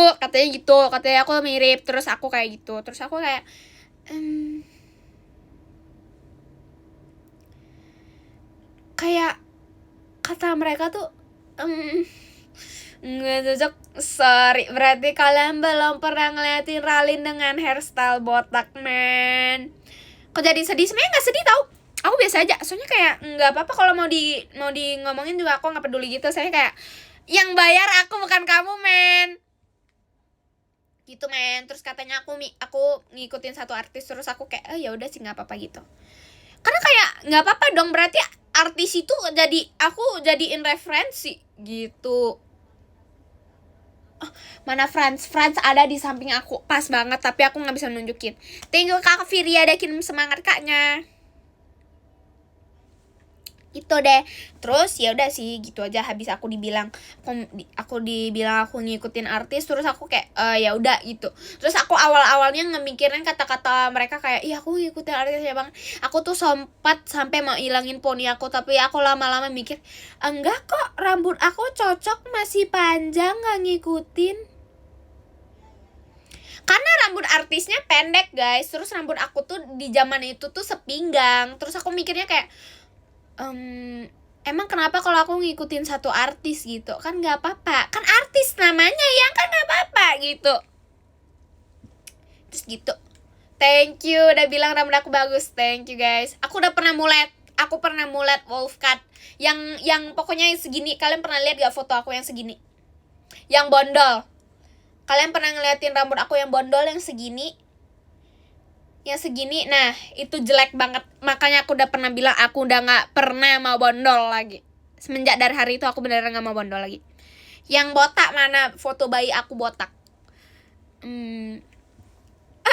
katanya aku mirip. Terus aku kayak gitu. Terus aku kayak kayak kata mereka tuh nggak cocok. Sorry, berarti kalian belum pernah ngeliatin Ralin dengan hairstyle botak men. Kok jadi sedih? Sebenarnya nggak sedih tau, aku biasa aja. Soalnya kayak nggak apa-apa kalau mau di ngomongin juga aku nggak peduli gitu. Saya kayak yang bayar aku bukan kamu men. Gitu men. Terus katanya aku ngikutin satu artis. Terus aku kayak ya udah sih nggak apa-apa gitu. Karena kayak nggak apa-apa dong, berarti artis itu aku jadiin referensi gitu. Mana Franz ada di samping aku pas banget, tapi aku nggak bisa nunjukin. Thank you Kak Firia ada kirim semangat kaknya. Itu deh. Terus ya udah sih gitu aja. Habis aku dibilang aku ngikutin artis. Terus aku kayak ya udah gitu. Terus aku awalnya ngemikirin kata-kata mereka kayak iya aku ngikutin artis ya bang. Aku tuh sempat sampai mau ilangin poni aku, tapi aku lama-lama mikir enggak kok, rambut aku cocok masih panjang, nggak ngikutin. Karena rambut artisnya pendek guys. Terus rambut aku tuh di zaman itu tuh sepinggang. Terus aku mikirnya kayak emang kenapa kalau aku ngikutin satu artis gitu? Kan gak apa-apa, kan artis namanya ya, kan gak apa-apa gitu. Terus gitu. Thank you udah bilang rambut aku bagus. Thank you guys. Aku pernah mulet wolf cut. Yang pokoknya yang segini. Kalian pernah lihat gak foto aku yang segini? Yang bondol. Kalian pernah ngeliatin rambut aku yang bondol yang segini? Yang segini, nah itu jelek banget. Makanya aku udah pernah bilang aku udah gak pernah mau bondol lagi. Semenjak dari hari itu aku beneran gak mau bondol lagi. Yang botak mana foto bayi aku botak?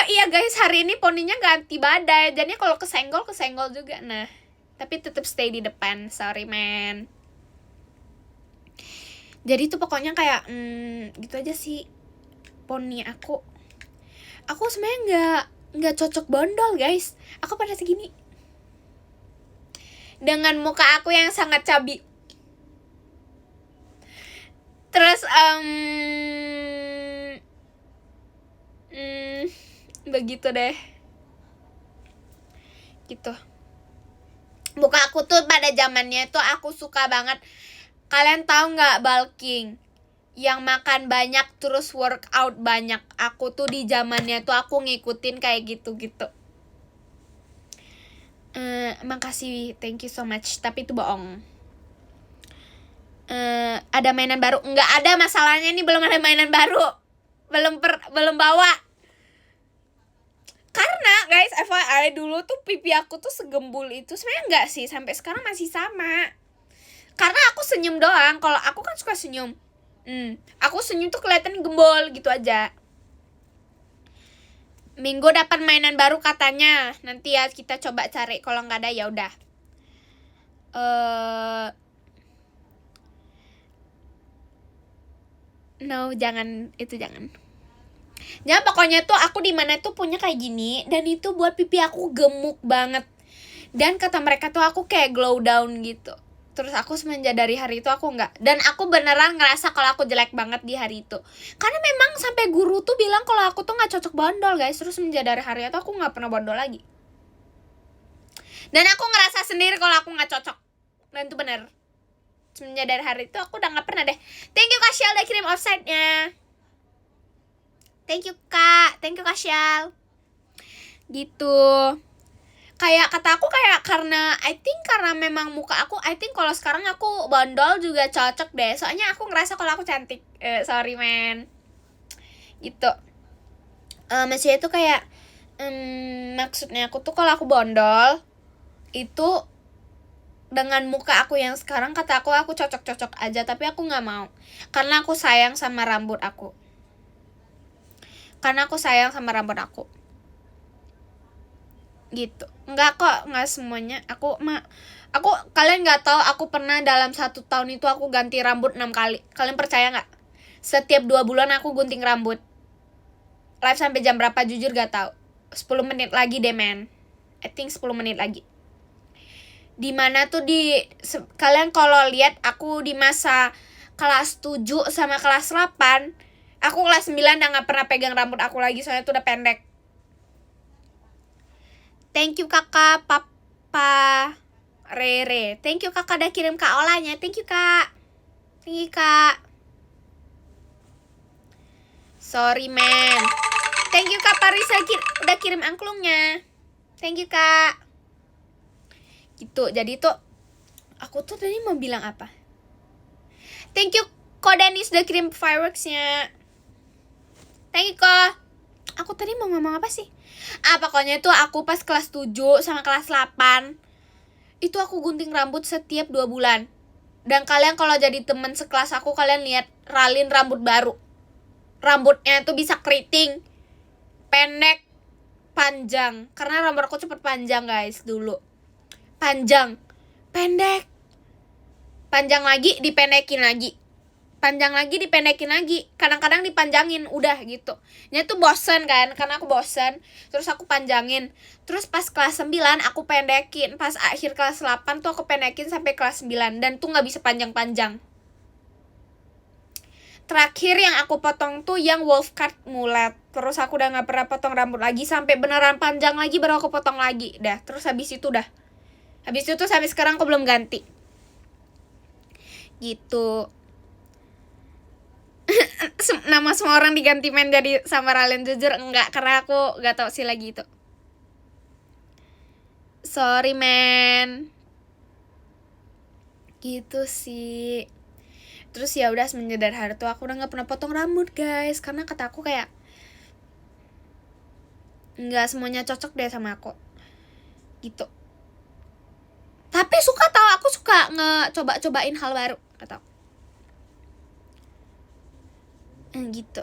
Iya guys, hari ini poninya ganti badai. Jadinya kalau kesenggol juga. Nah, tapi tetap stay di depan. Sorry man. Jadi tuh pokoknya kayak gitu aja sih poni aku. Aku sebenarnya nggak cocok bondol guys. Aku pada segini dengan muka aku yang sangat cabi. Terus begitu deh gitu. Muka aku tuh pada zamannya tuh aku suka banget. Kalian tahu nggak bulking? Yang makan banyak terus workout banyak. Aku tuh di zamannya tuh aku ngikutin kayak gitu-gitu. Makasih, thank you so much. Tapi itu bohong. Ada mainan baru? Nggak ada, masalahnya nih belum ada mainan baru. Belum bawa. Karena guys, FYI dulu tuh pipi aku tuh segembul itu. Sebenarnya nggak sih, sampai sekarang masih sama. Karena aku senyum doang. Kalau aku kan suka senyum. Aku senyum tuh kelihatan gembol gitu aja. Minggu dapat mainan baru katanya. Nanti ya kita coba cari, kalau nggak ada ya udah. No, jangan, itu jangan. Ya pokoknya tuh aku di mana tuh punya kayak gini, dan itu buat pipi aku gemuk banget. Dan kata mereka tuh aku kayak glow down gitu. Terus aku semenjak dari hari itu aku nggak. Dan aku beneran ngerasa kalau aku jelek banget di hari itu. Karena memang sampai guru tuh bilang kalau aku tuh nggak cocok bondol guys. Terus semenjak dari hari itu aku nggak pernah bondol lagi. Dan aku ngerasa sendiri kalau aku nggak cocok. Dan itu bener. Semenjak dari hari itu aku udah nggak pernah deh. Thank you Kak Syal udah kirim offside-nya. Thank you Kak. Thank you Kak Syal. Gitu. Kayak kata aku kayak karena I think karena memang muka aku, I think kalau sekarang aku bondol juga cocok deh. Soalnya aku ngerasa kalau aku cantik. Sorry man. Gitu. Maksudnya itu kayak maksudnya aku tuh kalau aku bondol itu dengan muka aku yang sekarang, kata aku cocok-cocok aja, tapi aku nggak mau karena aku sayang sama rambut aku. Gitu. Enggak kok, enggak semuanya. Aku kalian nggak tahu aku pernah dalam 1 tahun itu aku ganti rambut 6 kali. Kalian percaya nggak? Setiap 2 bulan aku gunting rambut. Live sampai jam berapa jujur gak tahu. 10 menit lagi deh men. I think 10 menit lagi. Dimana tuh kalian kalau lihat aku di masa kelas 7 sama kelas 8, aku kelas 9 udah gak pernah pegang rambut aku lagi, soalnya tuh udah pendek. Thank you kakak Papa Rere. Thank you kakak udah kirim Kak Olanya. Thank you kak. Thank you kak. Sorry man. Thank you kak Parisa udah kirim angklungnya. Thank you kak. Gitu. Jadi tuh aku tuh tadi mau bilang apa? Thank you Ko Dennis udah kirim fireworksnya. Thank you Ko. Aku tadi mau ngomong apa sih? Pokoknya itu aku pas kelas 7 sama kelas 8 itu aku gunting rambut setiap 2 bulan. Dan kalian kalau jadi temen sekelas aku, kalian lihat Ralin rambut baru. Rambutnya tuh bisa keriting, pendek, panjang. Karena rambut aku cepet panjang guys dulu. Panjang, pendek, panjang lagi, dipendekin lagi. Panjang lagi, dipendekin lagi. Kadang-kadang dipanjangin, udah gitu. Ini tuh bosen kan, karena aku bosen. Terus aku panjangin. Terus pas kelas 9 aku pendekin. Pas akhir kelas 8 tuh aku pendekin sampai kelas 9. Dan tuh gak bisa panjang-panjang. Terakhir yang aku potong tuh yang wolf cut mullet. Terus aku udah gak pernah potong rambut lagi. Sampai beneran panjang lagi baru aku potong lagi. Dah, terus habis itu dah. Habis itu sampai sekarang aku belum ganti. Gitu. Nama semua orang diganti men jadi sama Ralen, jujur enggak, karena aku gak tau sih lagi itu. Sorry men. Gitu sih. Terus ya udah semenjak dari hari itu aku udah gak pernah potong rambut guys, karena kata aku kayak nggak semuanya cocok deh sama aku. Gitu. Tapi suka tau, aku suka ngecoba-cobain hal baru kata aku. Gitu.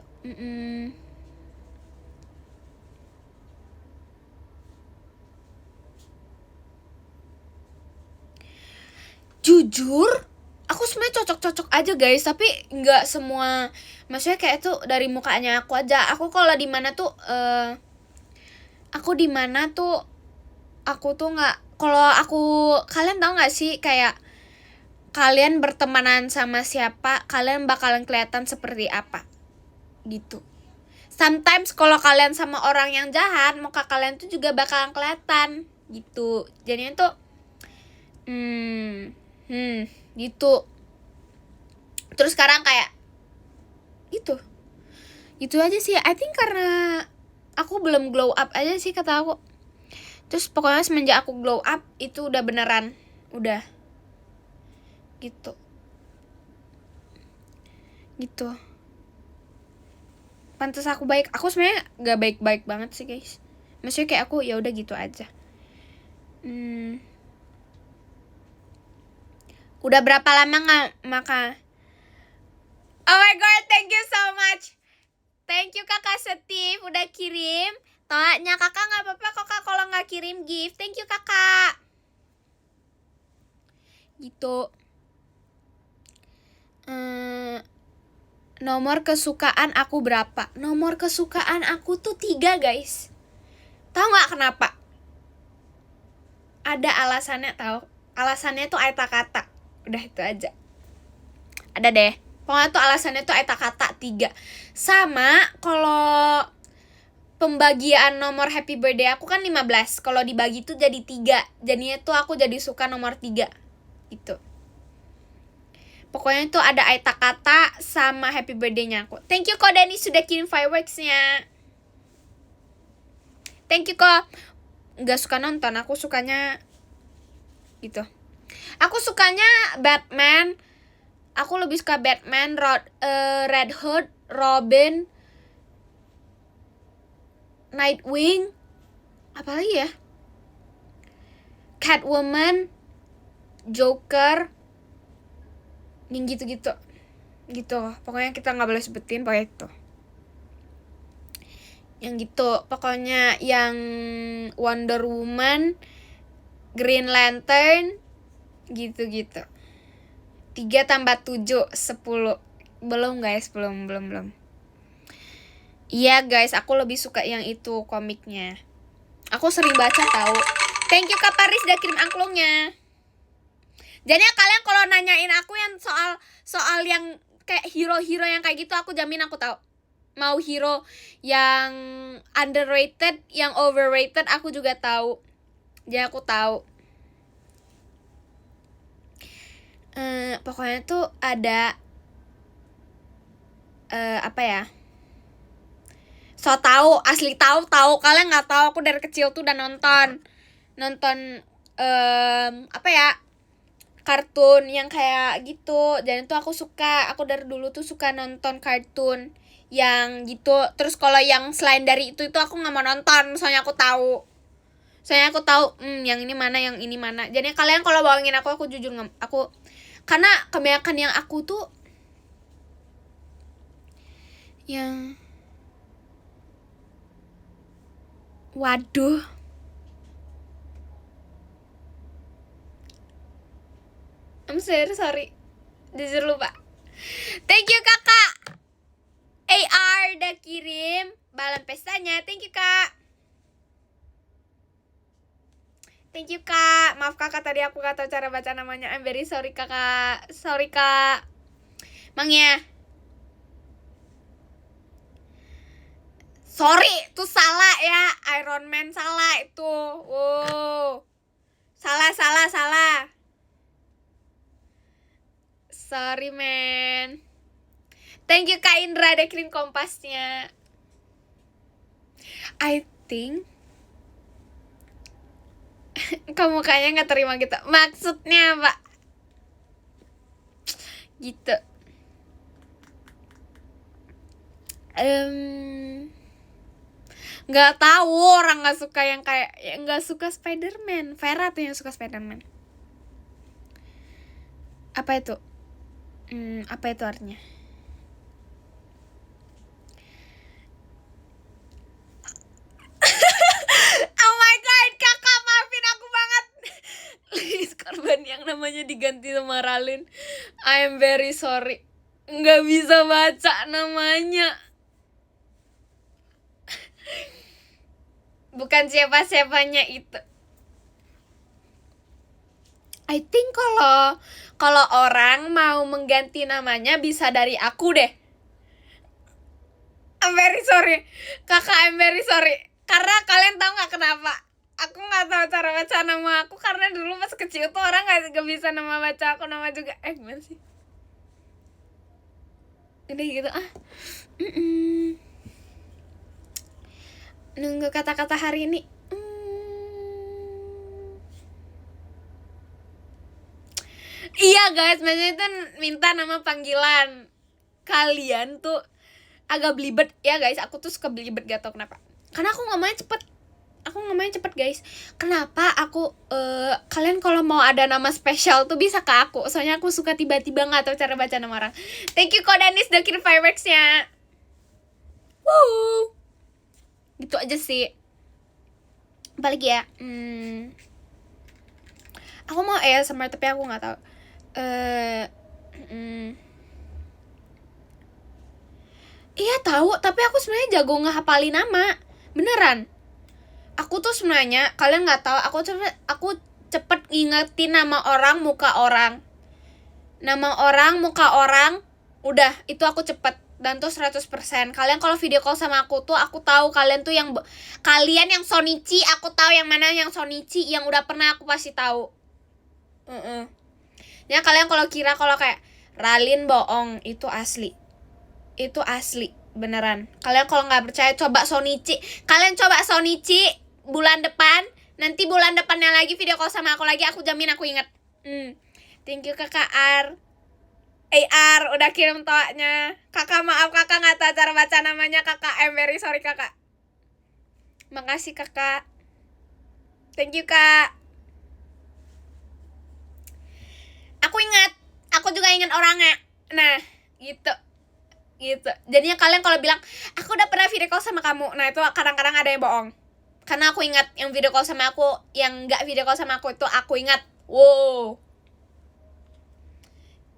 Jujur aku sebenarnya cocok-cocok aja guys, tapi nggak semua. Maksudnya kayak itu dari mukanya aku aja. Aku kalau di mana tuh aku tuh nggak, kalau aku, kalian tau nggak sih kayak kalian bertemanan sama siapa, kalian bakalan kelihatan seperti apa gitu. Sometimes kalau kalian sama orang yang jahat, muka kalian tuh juga bakalan kelihatan gitu. Jadinya tuh gitu. Terus sekarang kayak gitu aja sih. I think karena aku belum glow up aja sih kata aku. Terus pokoknya semenjak aku glow up itu udah beneran, udah gitu. Pantes aku baik. Aku sebenarnya gak baik-baik banget sih guys. Maksudnya kayak aku ya udah gitu aja. Udah berapa lama nggak makan? Oh my god, thank you so much. Thank you kakak Steve udah kirim. Tanya kakak nggak apa-apa kok kak kalau nggak kirim gift. Thank you kakak. Gitu. Nomor kesukaan aku berapa? Nomor kesukaan aku tuh 3 guys. Tahu nggak kenapa? Ada alasannya tahu. Alasannya tuh eta kata. Udah itu aja. Ada deh. Pokoknya tuh alasannya tuh eta kata 3. Sama kalau pembagian nomor happy birthday aku kan 15. Kalau dibagi tuh jadi 3. Jadinya tuh aku jadi suka nomor 3. Gitu. Pokoknya tuh ada eta kata sama happy birthday-nya aku. Thank you kok Dani sudah kirim fireworks-nya. Thank you kok. Nggak suka nonton, aku sukanya gitu. Aku sukanya Batman. Aku lebih suka Batman, Red Hood, Robin, Nightwing, apa lagi ya? Catwoman, Joker, yang gitu-gitu. Gitu. Pokoknya kita nggak boleh sebutin pokoknya itu. Yang gitu. Pokoknya yang Wonder Woman, Green Lantern, gitu-gitu. 3 tambah 7, 10. Belum guys, belum. Iya guys, aku lebih suka yang itu komiknya. Aku sering baca tahu. Thank you Kak Paris udah kirim angklungnya. Jadi kalian kalau nanyain aku yang soal yang kayak hero-hero yang kayak gitu, aku jamin aku tahu. Mau hero yang underrated, yang overrated, aku juga tahu. Jadi aku tahu. Pokoknya tuh ada apa ya? So tahu, asli tahu kalian nggak tahu, aku dari kecil tuh udah nonton apa ya, kartun yang kayak gitu. Dan itu aku suka, aku dari dulu tuh suka nonton kartun yang gitu. Terus kalau yang selain dari itu aku nggak mau nonton, soalnya aku tahu yang ini mana. Jadi kalian kalau bawangin aku jujur aku, karena kebanyakan yang aku tuh yang waduh, I'm sorry, jujur lupa. Thank you kakak AR udah kirim balon pestanya. Thank you kak. Thank you kak. Maaf kakak, tadi aku gak tahu cara baca namanya. I'm very sorry kakak. Sorry kak. Mang ya. Sorry, itu salah ya. Iron Man salah itu. Wow. Salah. Sorry man. Thank you Kak Indra udah kirim kompasnya. I think kamu kayaknya gak terima gitu. Maksudnya apa? Gitu. Gak tahu, orang gak suka yang kayak, gak suka Spider-Man. Vera tuh yang suka Spider-Man. Apa itu? Apa itu artinya? Oh my god, kakak maafin aku banget. Please, korban yang namanya diganti sama Ralin. I am very sorry. Gak bisa baca namanya. Bukan siapa-siapanya itu. I think kalau orang mau mengganti namanya bisa dari aku deh. I'm very sorry. Kakak, I'm very sorry. Karena kalian tahu gak kenapa? Aku gak tahu cara baca nama aku, karena dulu pas kecil tuh orang gak bisa nama baca aku, nama juga. Gimana sih? Udah gitu nunggu kata-kata hari ini. Iya guys, maksudnya itu minta nama panggilan. Kalian tuh agak belibet ya guys. Aku tuh suka belibet, gak tau kenapa. Karena aku ngomongnya cepet guys. Kenapa aku kalian kalau mau ada nama spesial tuh bisa ke aku. Soalnya aku suka tiba-tiba gak tahu cara baca nama orang. Thank you kok Danis udah kirim fireworks-nya. Woo. Gitu aja sih. Apalagi ya, aku mau ASMR tapi aku nggak tahu. Iya tahu, tapi aku sebenarnya jago ngehafalin nama. Beneran. Aku tuh sebenarnya, kalian nggak tahu, aku cepet ngingetin nama orang, muka orang. Nama orang, muka orang, udah, itu aku cepet. Dan tuh 100%. Kalian kalau video call sama aku tuh, aku tahu kalian tuh kalian yang Sonichi, aku tahu yang mana yang Sonichi, yang udah pernah aku pasti tahu. Ya kalian kalau kira kalau kayak Ralin bohong, itu asli. Itu asli, beneran. Kalian kalau nggak percaya coba Sonichi. Kalian coba Sonichi bulan depan. Nanti bulan depannya lagi video call sama aku lagi, aku jamin aku inget. Thank you kakak AR udah kirim toanya. Kakak maaf kakak nggak tahu cara baca namanya kakak. I'm very sorry kakak. Makasih kakak. Thank you kak. Aku ingat. Aku juga ingat orangnya. Nah gitu. Jadinya kalian kalau bilang aku udah pernah video call sama kamu, nah itu kadang-kadang ada yang bohong. Karena aku ingat yang video call sama aku, yang nggak video call sama aku itu aku ingat. Wow.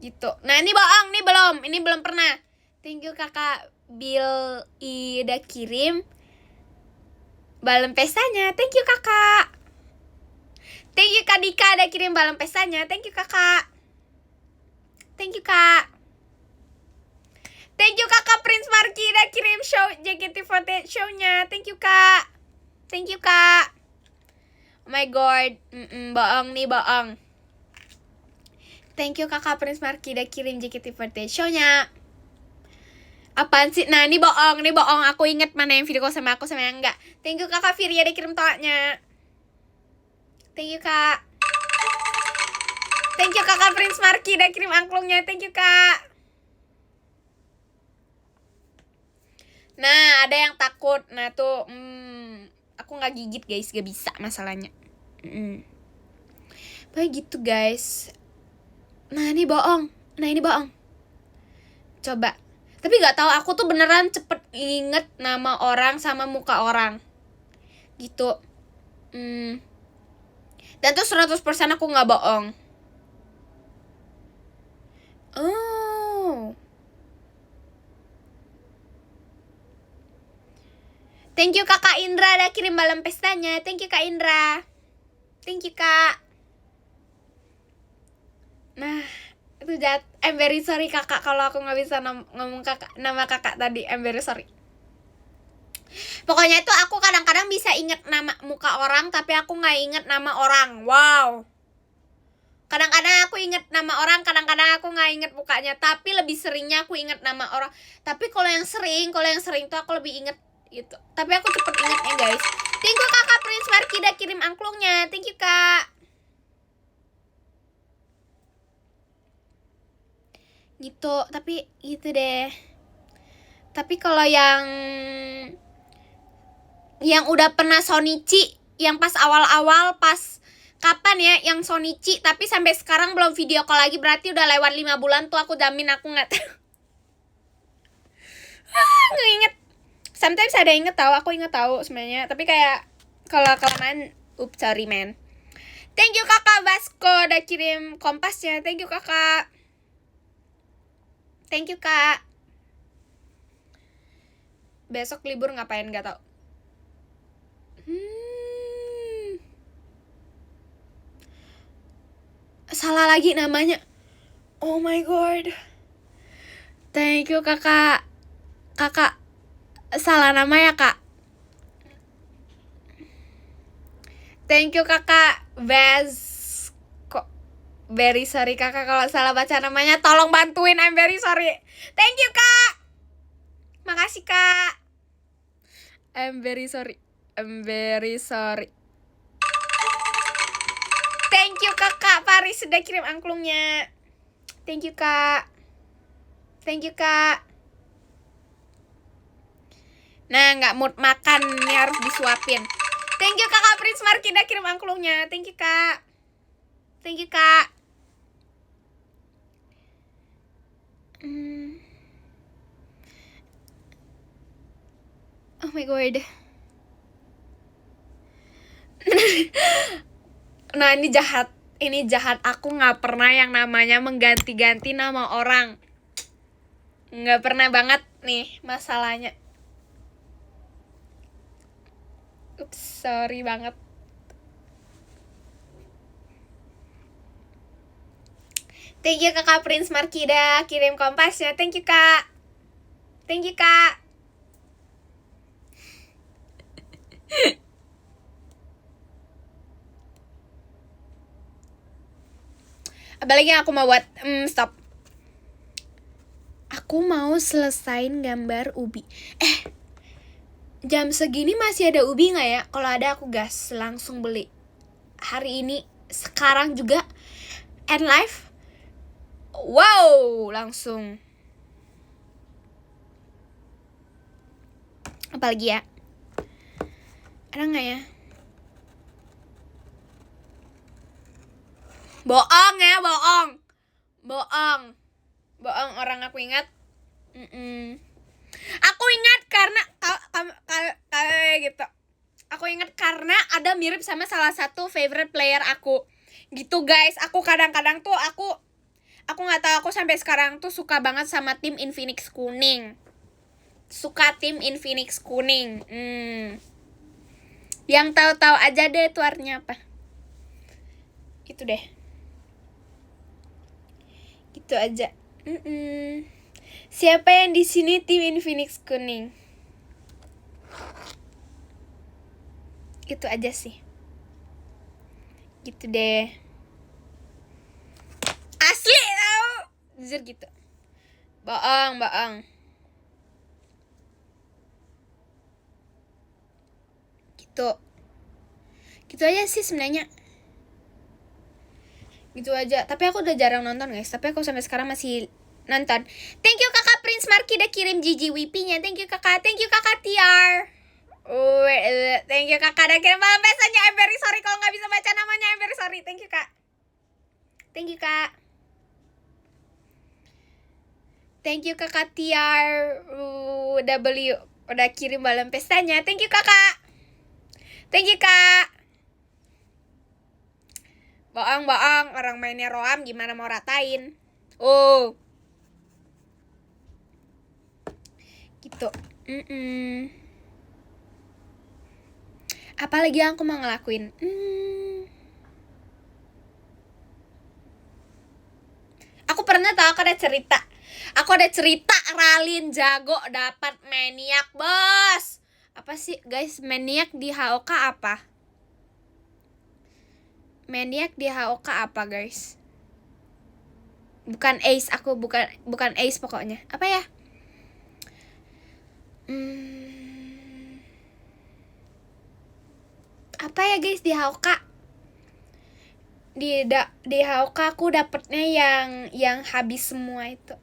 Gitu. Nah ini bohong, ini belum pernah. Thank you kakak Bill udah kirim balon pestanya. Thank you kakak. Thank you kak Dika udah kirim balon pestanya. Thank you kakak. Thank you kak. Thank you kakak Prince Marky udah kirim show JKT48 show-nya. Thank you kak. Thank you kak. Oh my god. Bohong nih, bohong. Thank you kakak Prince Marky udah kirim JKT48 show-nya. Apaan sih? Nah ini bohong. Aku inget mana yang video call sama aku sama yang enggak. Thank you kakak Firya udah kirim toanya. Thank you kak. Thank you kakak Prince Marky udah kirim angklungnya. Thank you kak. Nah ada yang takut. Nah tuh aku gak gigit guys. Gak bisa masalahnya. Begitu guys. Nah ini bohong. Coba. Tapi gak tahu aku tuh beneran cepet inget nama orang sama muka orang. Gitu. Dan tuh 100% aku gak bohong. Oh. Thank you kakak Indra udah kirim balon pestanya. Thank you kak Indra. Thank you kak. Nah itu jahat. I'm very sorry kakak kalau aku gak bisa ngomong nama kakak tadi. I'm very sorry. Pokoknya itu aku kadang-kadang bisa inget nama muka orang, tapi aku gak inget nama orang. Wow. Kadang-kadang aku inget nama orang, kadang-kadang aku gak inget mukanya. Tapi lebih seringnya aku inget nama orang. Tapi kalau yang sering tuh aku lebih inget gitu. Tapi aku cepet ingetnya guys. Thank you kakak Prince Marky udah kirim angklungnya. Thank you kak. Gitu, tapi gitu deh. Tapi kalau yang udah pernah Sonichi, yang pas awal-awal, pas kapan ya yang Sonichi, tapi sampai sekarang belum video call lagi, berarti udah lewat 5 bulan tuh, aku jamin aku gak tahu. Nggak inget. Sometimes ada inget tahu, aku inget tahu sebenarnya, tapi kayak kalau kelamaan, sorry man. Thank you kakak Vasco udah kirim kompasnya. Thank you kakak. Thank you kak. Besok libur ngapain gak tau. Salah lagi namanya. Oh my god. Thank you kakak. Kakak salah nama ya kak. Thank you kakak Kok very sorry kakak kalau salah baca namanya. Tolong bantuin, I'm very sorry. Thank you kak. Makasih kak. I'm very sorry. Thank you kakak Paris sudah kirim angklungnya. Thank you kak. Nah gak mood makan, ini harus disuapin. Thank you kakak Prince Marky udah kirim angklungnya. Thank you kak. Oh my god. Nah ini jahat, aku nggak pernah yang namanya mengganti-ganti nama orang, nggak pernah banget nih masalahnya. Ups, sorry banget. Thank you kakak Prince Markida kirim kompasnya. Thank you kak. Thank you kak. Apalagi yang aku mau buat. Stop. Aku mau selesain gambar ubi. Jam segini masih ada ubi gak ya? Kalau ada aku gas langsung beli. Hari ini, sekarang juga. And live. Wow, langsung. Apalagi ya? Ada gak ya? Bohong ya, bohong. Bohong orang aku ingat. Aku ingat karena gitu. Aku ingat karena ada mirip sama salah satu favorite player aku. Gitu guys, aku kadang-kadang tuh aku nggak tahu, aku sampai sekarang tuh suka banget sama tim Infinix kuning. Yang tahu-tahu aja deh itu artinya apa. Itu deh. Gitu aja. Siapa yang di sini tim Infinix kuning? Itu aja sih. Gitu deh. Asli tau. Jujur gitu. Bohong. Gitu aja sih sebenarnya. Gitu aja. Tapi aku udah jarang nonton guys. Tapi aku sampai sekarang masih nonton. Thank you kakak Prince Marky udah kirim GGWP-nya. Thank you kakak TR. Thank you kakak udah kirim malam pesannya. I'm very sorry kalau gak bisa baca namanya. I'm very sorry. Thank you kak. Thank you kakak TR. Udah kirim malam pestanya. Thank you kakak. Bohong, orang mainnya Roam gimana mau ratain. Gitu. Apalagi yang aku mau ngelakuin. Aku pernah tahu aku ada cerita Ralin jago dapat maniak bos. Apa sih guys, maniak di HOK apa? Maniak di HOK apa guys? Bukan ace, aku bukan ace pokoknya. Apa ya? Apa ya guys di HOK? Di HOK aku dapetnya yang habis semua itu.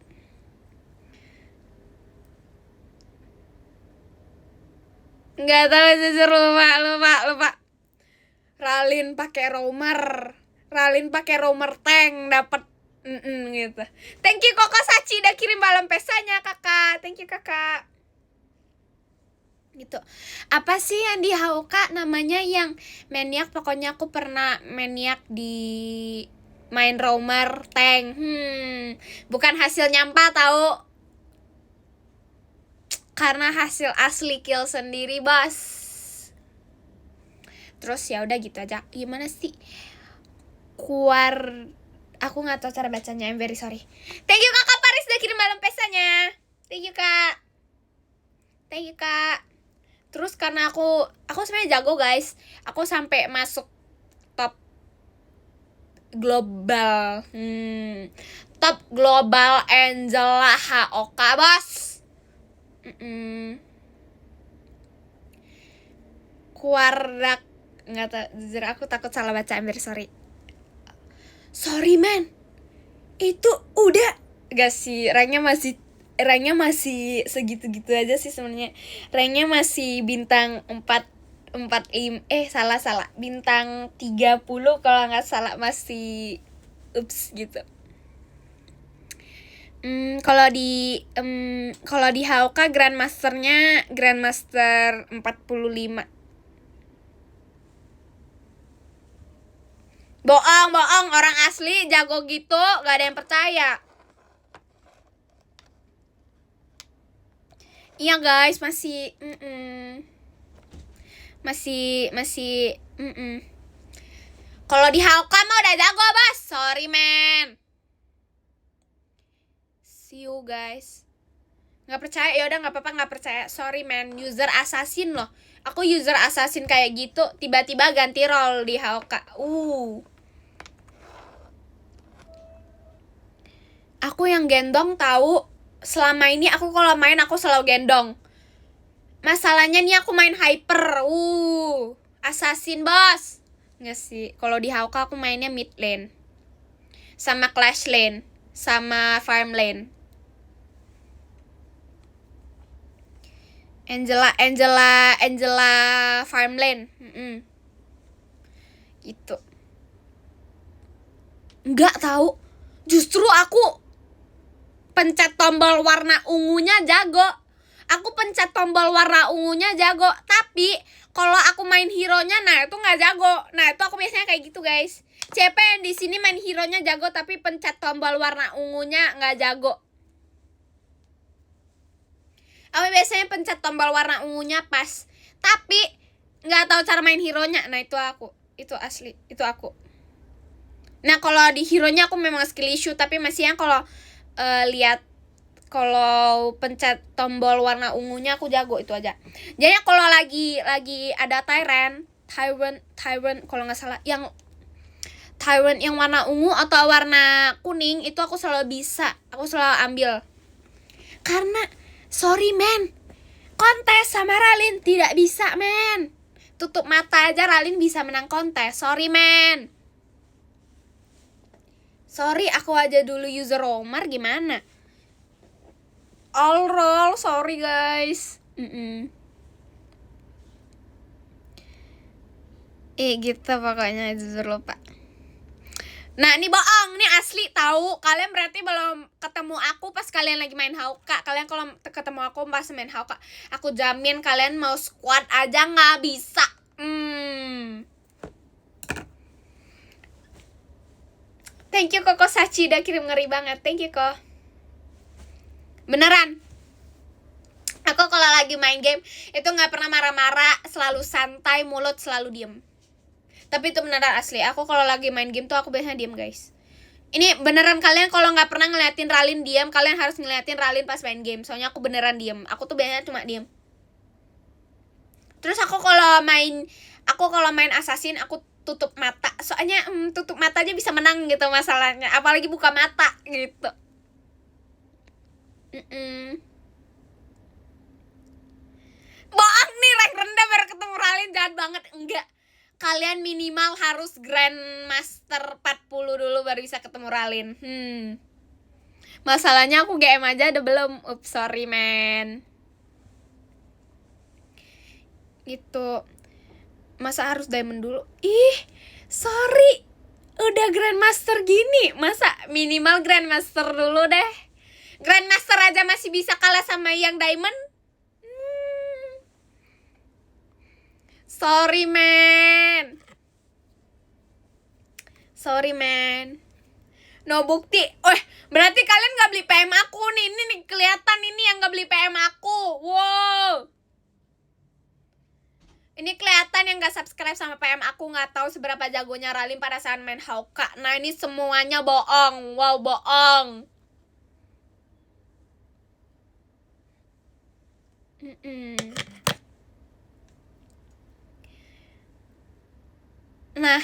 Nggak tahu jujur, lupa. Ralin pakai roamer tank dapat gitu. Thank you Koko Sachi udah kirim malam pesanya kakak. Thank you kakak. Gitu. Apa sih yang di HOK namanya yang maniak? Pokoknya aku pernah maniak di main roamer tank. Bukan hasil nyampah tahu. Karena hasil asli kill sendiri, bos. Terus ya udah gitu aja. Gimana sih? Aku nggak tahu cara bacanya. I'm very sorry. Thank you kakak Paris udah kirim malam pesanya. Thank you kak. Terus karena aku sebenarnya jago guys. Aku sampai masuk top global. Top global Angela HOK bos. Kuardak nggak tahu, jujur aku takut salah baca. I'm very sorry. Sorry man, itu udah gak sih, ranknya masih segitu-gitu aja sih sebenarnya. Ranknya masih bintang 45 salah bintang 30 kalau nggak salah, masih ups gitu. Kalau di HOK Grandmaster 45. Bohong, bohong. Orang asli jago gitu, gak ada yang percaya. Iya guys, masih Kalau di Hauka mah udah jago, Bos. Sorry, man. See you guys. Nggak percaya, ya udah nggak apa-apa, nggak percaya. Sorry, man. User assassin loh. Aku user assassin kayak gitu, tiba-tiba ganti role di Hauka. Aku yang gendong tahu. Selama ini aku kalau main aku selalu gendong. Masalahnya nih aku main hyper. Assassin, Bos. Nggak sih. Kalau di Hauka aku mainnya mid lane. Sama clash lane. Sama farm lane. Angela farm lane. Gitu. Nggak tahu. Justru aku pencet tombol warna ungunya jago. Aku pencet tombol warna ungunya jago. Tapi kalau aku main hero-nya, nah itu nggak jago. Nah itu aku biasanya kayak gitu guys. CP yang di sini main hero-nya jago, tapi pencet tombol warna ungunya nggak jago. Aku biasanya pencet tombol warna ungunya pas, tapi nggak tahu cara main hero-nya. Nah itu aku, itu asli, itu aku. Nah kalau di hero-nya aku memang skill issue, tapi masih yang kalau lihat kalau pencet tombol warna ungunya aku jago, itu aja. Jadi kalau lagi ada Tyrant kalau nggak salah, yang Tyrant yang warna ungu atau warna kuning itu aku selalu bisa, aku selalu ambil. Karena sorry men, kontes sama Ralin tidak bisa men. Tutup mata aja Ralin bisa menang kontes. Sorry men. Sorry, aku aja dulu user Romar, gimana? All roll, sorry guys. Gitu pokoknya, jujur lupa. Nah ini bohong, ini asli tahu. Kalian berarti belum ketemu aku pas kalian lagi main Hauka. Kalian kalau ketemu aku pas main Hauka, aku jamin kalian mau squad aja nggak bisa. Thank you Koko Sachi udah kirim, ngeri banget. Thank you Ko. Beneran. Aku kalau lagi main game itu nggak pernah marah-marah, selalu santai, mulut selalu diem. Tapi itu beneran asli. Aku kalau lagi main game tuh aku biasanya diem guys. Ini beneran, kalian kalau nggak pernah ngeliatin Ralin diem, kalian harus ngeliatin Ralin pas main game. Soalnya aku beneran diem. Aku tuh biasanya cuma diem. Terus aku kalau main assassin aku tutup mata. Soalnya tutup mata aja bisa menang gitu masalahnya. Apalagi buka mata gitu. Bohong nih, rank rendah baru ketemu Ralin, jahat banget. Enggak. Kalian minimal harus Grandmaster 40 dulu baru bisa ketemu Ralin. Masalahnya aku GM aja udah belum. Oops, sorry man. Gitu. Masa harus diamond dulu? Sorry. Udah Grandmaster gini, masa minimal Grandmaster dulu deh. Grandmaster aja masih bisa kalah sama yang diamond. Sorry man. No bukti. Berarti kalian gak beli PM aku nih. Ini nih kelihatan ini yang gak beli PM aku. Wow. Ini kelihatan yang gak subscribe sama PM aku. Gak tahu seberapa jagonya Ralin pada saat main Hauka. Nah ini semuanya bohong. Wow, bohong. Nah,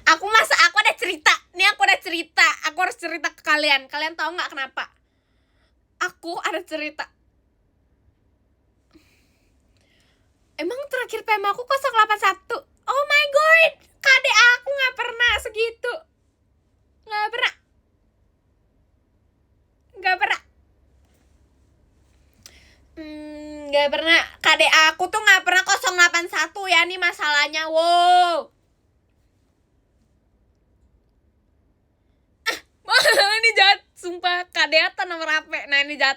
aku ada cerita. Nih aku ada cerita. Aku harus cerita ke kalian. Kalian tahu nggak kenapa? Aku ada cerita. Emang terakhir PM aku 081. Oh my god, KD aku nggak pernah segitu. Nggak pernah. Nggak pernah. KD aku tuh nggak pernah 081 ya, nih masalahnya. Wow. Ini jahat, sumpah. KD-ata nomor HP. Nah ini jahat.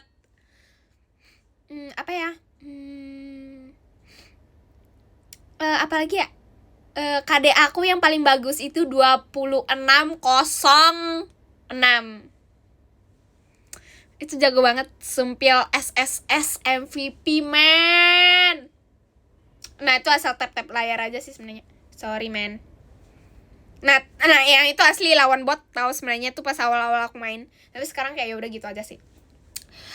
Apa ya? Apalagi ya? KD aku yang paling bagus itu 2606. Itu jago banget, sumpil SSS MVP man. Nah itu asal tap-tap layar aja sih sebenarnya. Sorry man. Nah yang itu asli lawan bot, tahu sebenarnya tuh pas awal-awal aku main. Tapi sekarang kayak ya udah gitu aja sih.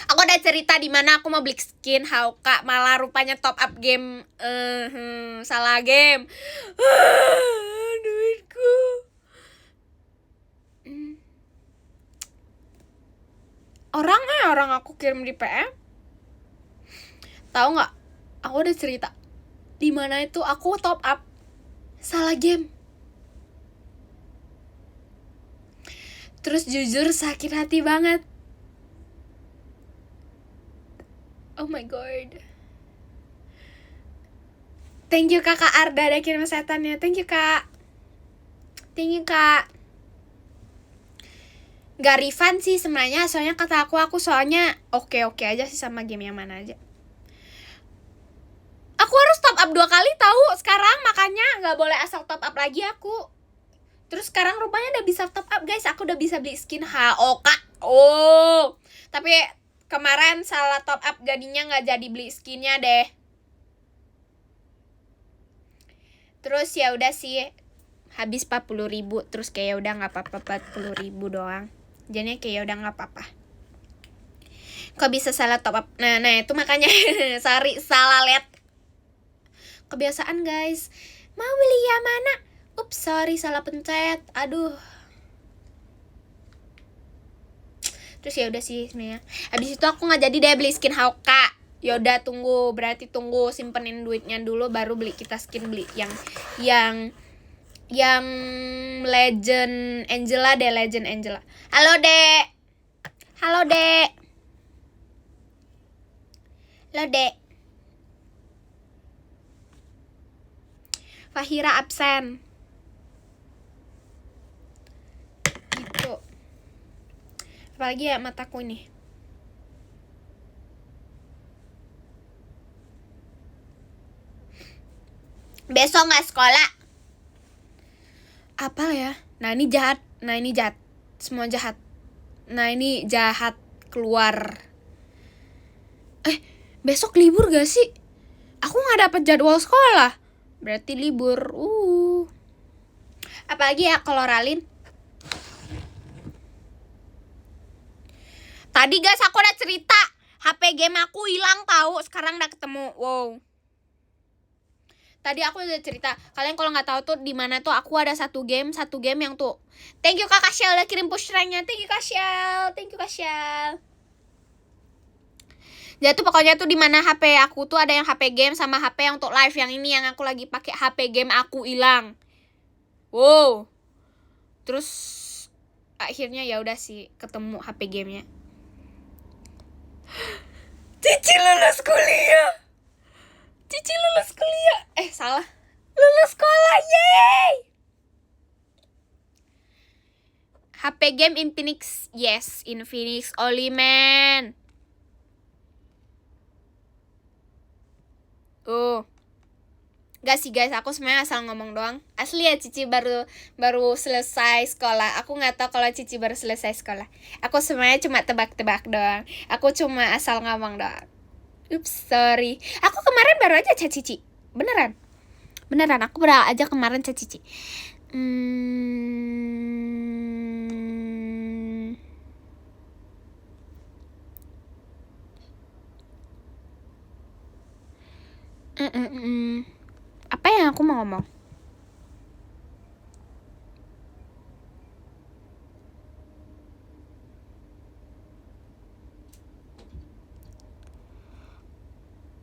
Aku udah cerita di mana aku mau beli skin Hauka, malah rupanya top up game. Salah game. Duitku. Orang aku kirim di PM. Tahu nggak? Aku udah cerita. Di mana itu aku top up salah game. Terus jujur sakit hati banget. Oh my god. Thank you kakak Arda udah kirim setannya. Thank you kak. Thank you kak. Gak refund sih sebenarnya, soalnya kata aku soalnya oke aja sih sama game yang mana aja. Aku harus top up 2 kali tahu sekarang, makanya gak boleh asal top up lagi aku. Terus sekarang rupanya udah bisa top up guys, aku udah bisa beli skin HOK. Oh, tapi kemarin salah top up jadinya gak jadi beli skinnya deh. Terus ya udah sih habis 40.000, terus kayak udah nggak apa-apa 40.000 doang. Jadinya kayak udah nggak apa-apa. Kok bisa salah top up? Nah itu makanya salah lihat. Kebiasaan guys. Mau beli yang mana? Ups, sorry salah pencet. Aduh. Terus ya udah sih sebenarnya. Habis itu aku nggak jadi deh beli skin Hauka. Yaudah berarti tunggu simpenin duitnya dulu baru beli kita skin, beli yang Legend Angela deh, Legend Angela. Halo dek. Halo dek. Fahira absen. Gitu. Apalagi ya mataku ini. Besok nggak sekolah. Apa ya? Nah ini jahat. Semua jahat. Nah ini jahat keluar. Besok libur gak sih? Aku gak dapet jadwal sekolah. Berarti libur. Apalagi ya kalau Ralin. Tadi guys aku udah cerita, HP game aku hilang tahu, sekarang udah ketemu. Wow. Tadi aku udah cerita. Kalian kalau nggak tahu tuh di mana tuh aku ada satu game yang tuh. Thank you Kak Shell udah kirim push rank-nya. Thank you Kak Shell. Jadi tuh pokoknya tuh di mana HP aku tuh ada yang HP game sama HP yang untuk live, yang ini yang aku lagi pakai HP game aku hilang. Wow. Terus akhirnya ya udah sih ketemu HP gamenya. Cici lulus kuliah. Salah. Lulus sekolah, yeay. HP game Infinix, yes, Infinix only man. Gak sih guys, aku sebenarnya asal ngomong doang. Asli ya Cici baru selesai sekolah. Aku nggak tahu kalau Cici baru selesai sekolah. Aku sebenarnya cuma tebak-tebak doang. Aku cuma asal ngomong doang. Ups, sorry. Aku kemarin baru aja chat Cici. Beneran, aku baru aja kemarin chat Cici. Apa yang aku mau ngomong?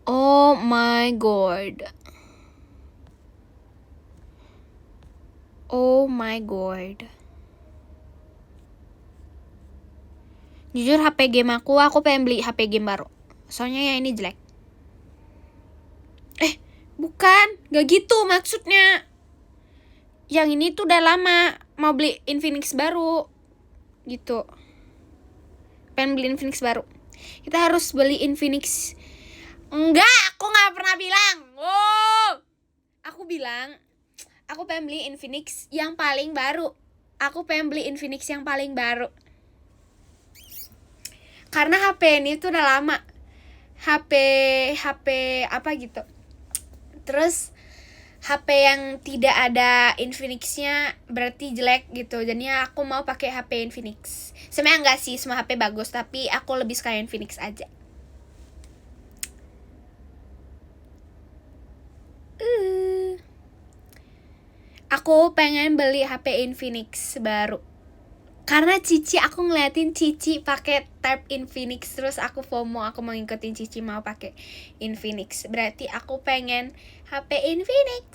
Oh my god. Jujur HP game aku pengen beli HP game baru. Soalnya yang ini jelek. Bukan, gak gitu maksudnya. Yang ini tuh udah lama mau beli Infinix baru. Gitu. Pengen beli Infinix baru. Kita harus beli Infinix. Enggak, aku gak pernah bilang. Aku bilang Aku pengen beli Infinix yang paling baru. Karena HP ini tuh udah lama. HP apa gitu. Terus HP yang tidak ada Infinix-nya berarti jelek gitu. Jadinya aku mau pakai HP Infinix. Sebenarnya enggak sih, semua HP bagus, tapi aku lebih suka Infinix aja. Aku pengen beli HP Infinix baru. Karena aku ngeliatin Cici pakai tab Infinix, terus aku FOMO, aku mau ngikutin Cici mau pakai Infinix. Berarti aku pengen HP Infinix.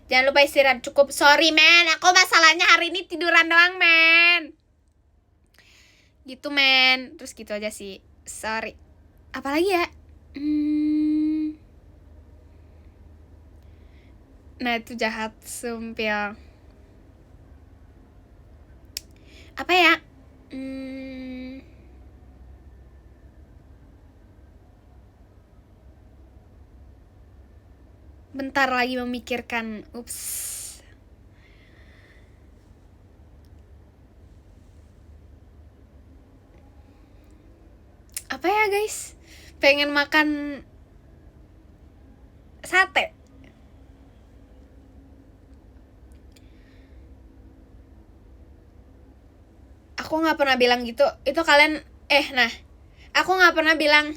Jangan lupa istirahat cukup. Sorry men, aku masalahnya hari ini tiduran doang men. Gitu men, terus gitu aja sih. Sorry. Apalagi ya? Nah itu jahat, sumpil. Apa ya? Bentar lagi memikirkan. Ups. Apa ya guys? Pengen makan sate. Aku gak pernah bilang gitu. Itu kalian aku gak pernah bilang.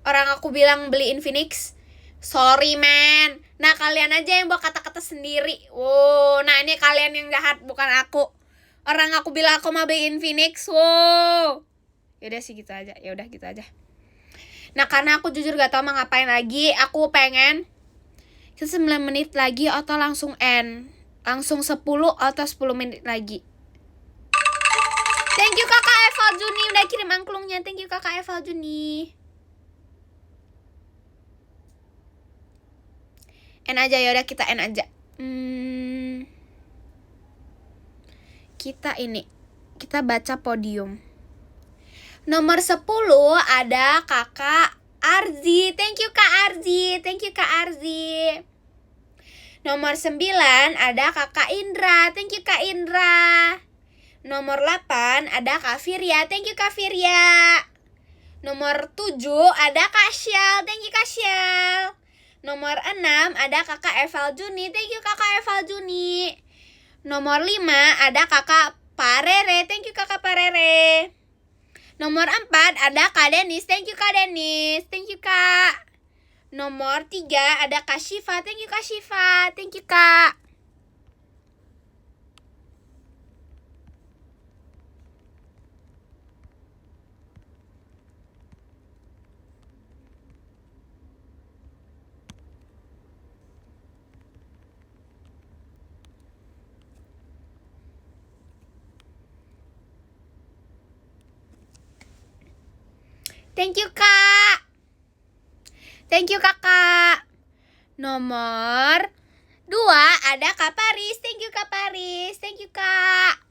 Orang aku bilang beli Infinix. Sorry man. Nah kalian aja yang bawa kata-kata sendiri. Wow, nah ini kalian yang jahat, bukan aku. Orang aku bilang aku mau beli Infinix. Wow. Yaudah sih gitu aja. Yaudah gitu aja. Nah karena aku jujur gak tau mau ngapain lagi. Aku pengen 9 menit lagi atau langsung end. Langsung 10 atau 10 menit lagi. Thank you kakak Eva Juni udah kirim angklungnya. Thank you kakak Eva Juni. End aja, yaudah kita end aja. Kita baca podium. Nomor 10 ada kakak Arzi. Thank you kak Arzi. Thank you kak Arzi. Nomor 9 ada kakak Indra. Thank you kak Indra. Nomor 8 ada kak Firya. Thank you kak Firya. Nomor 7 ada kak Syal. Thank you kak Syal. Nomor 6 ada kakak Eval Juni. Thank you kakak Eval Juni. Nomor 5 ada kakak Parere. Thank you kakak Parere. Nomor 4 ada kak Denis. Thank you kak Denis. Thank you kak. Nomor 3 ada kak Syifa. Thank you kak Syifa. Thank you kak. Thank you kak. Thank you kakak. Nomor 2 ada kak Paris. Thank you kak Paris. Thank you kak.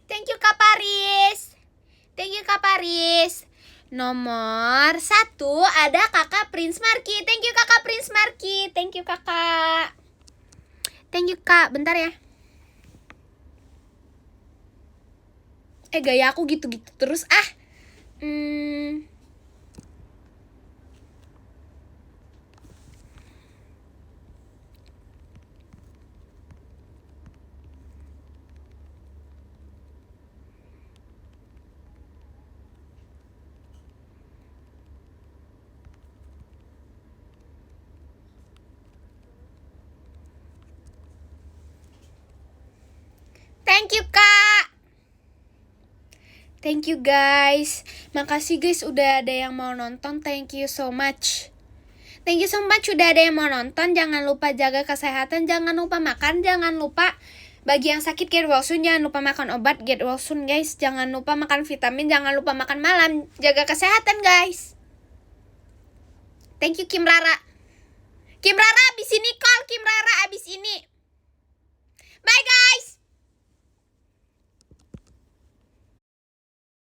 Thank you kak Paris. Thank you kak Paris. Nomor 1 ada kakak Prince Marky. Thank you kakak Prince Marky. Thank you kakak. Thank you kak. Bentar ya. Gaya aku gitu-gitu terus Thank you kak. Thank you guys. Makasih guys udah ada yang mau nonton. Thank you so much. Thank you so much udah ada yang mau nonton. Jangan lupa jaga kesehatan. Jangan lupa makan. Jangan lupa Bagi yang sakit get well soon, jangan lupa makan obat, get well soon guys. Jangan lupa makan vitamin, jangan lupa makan malam. Jaga kesehatan guys. Thank you Kim Rara. Kim Rara abis ini call, Kim Rara abis ini.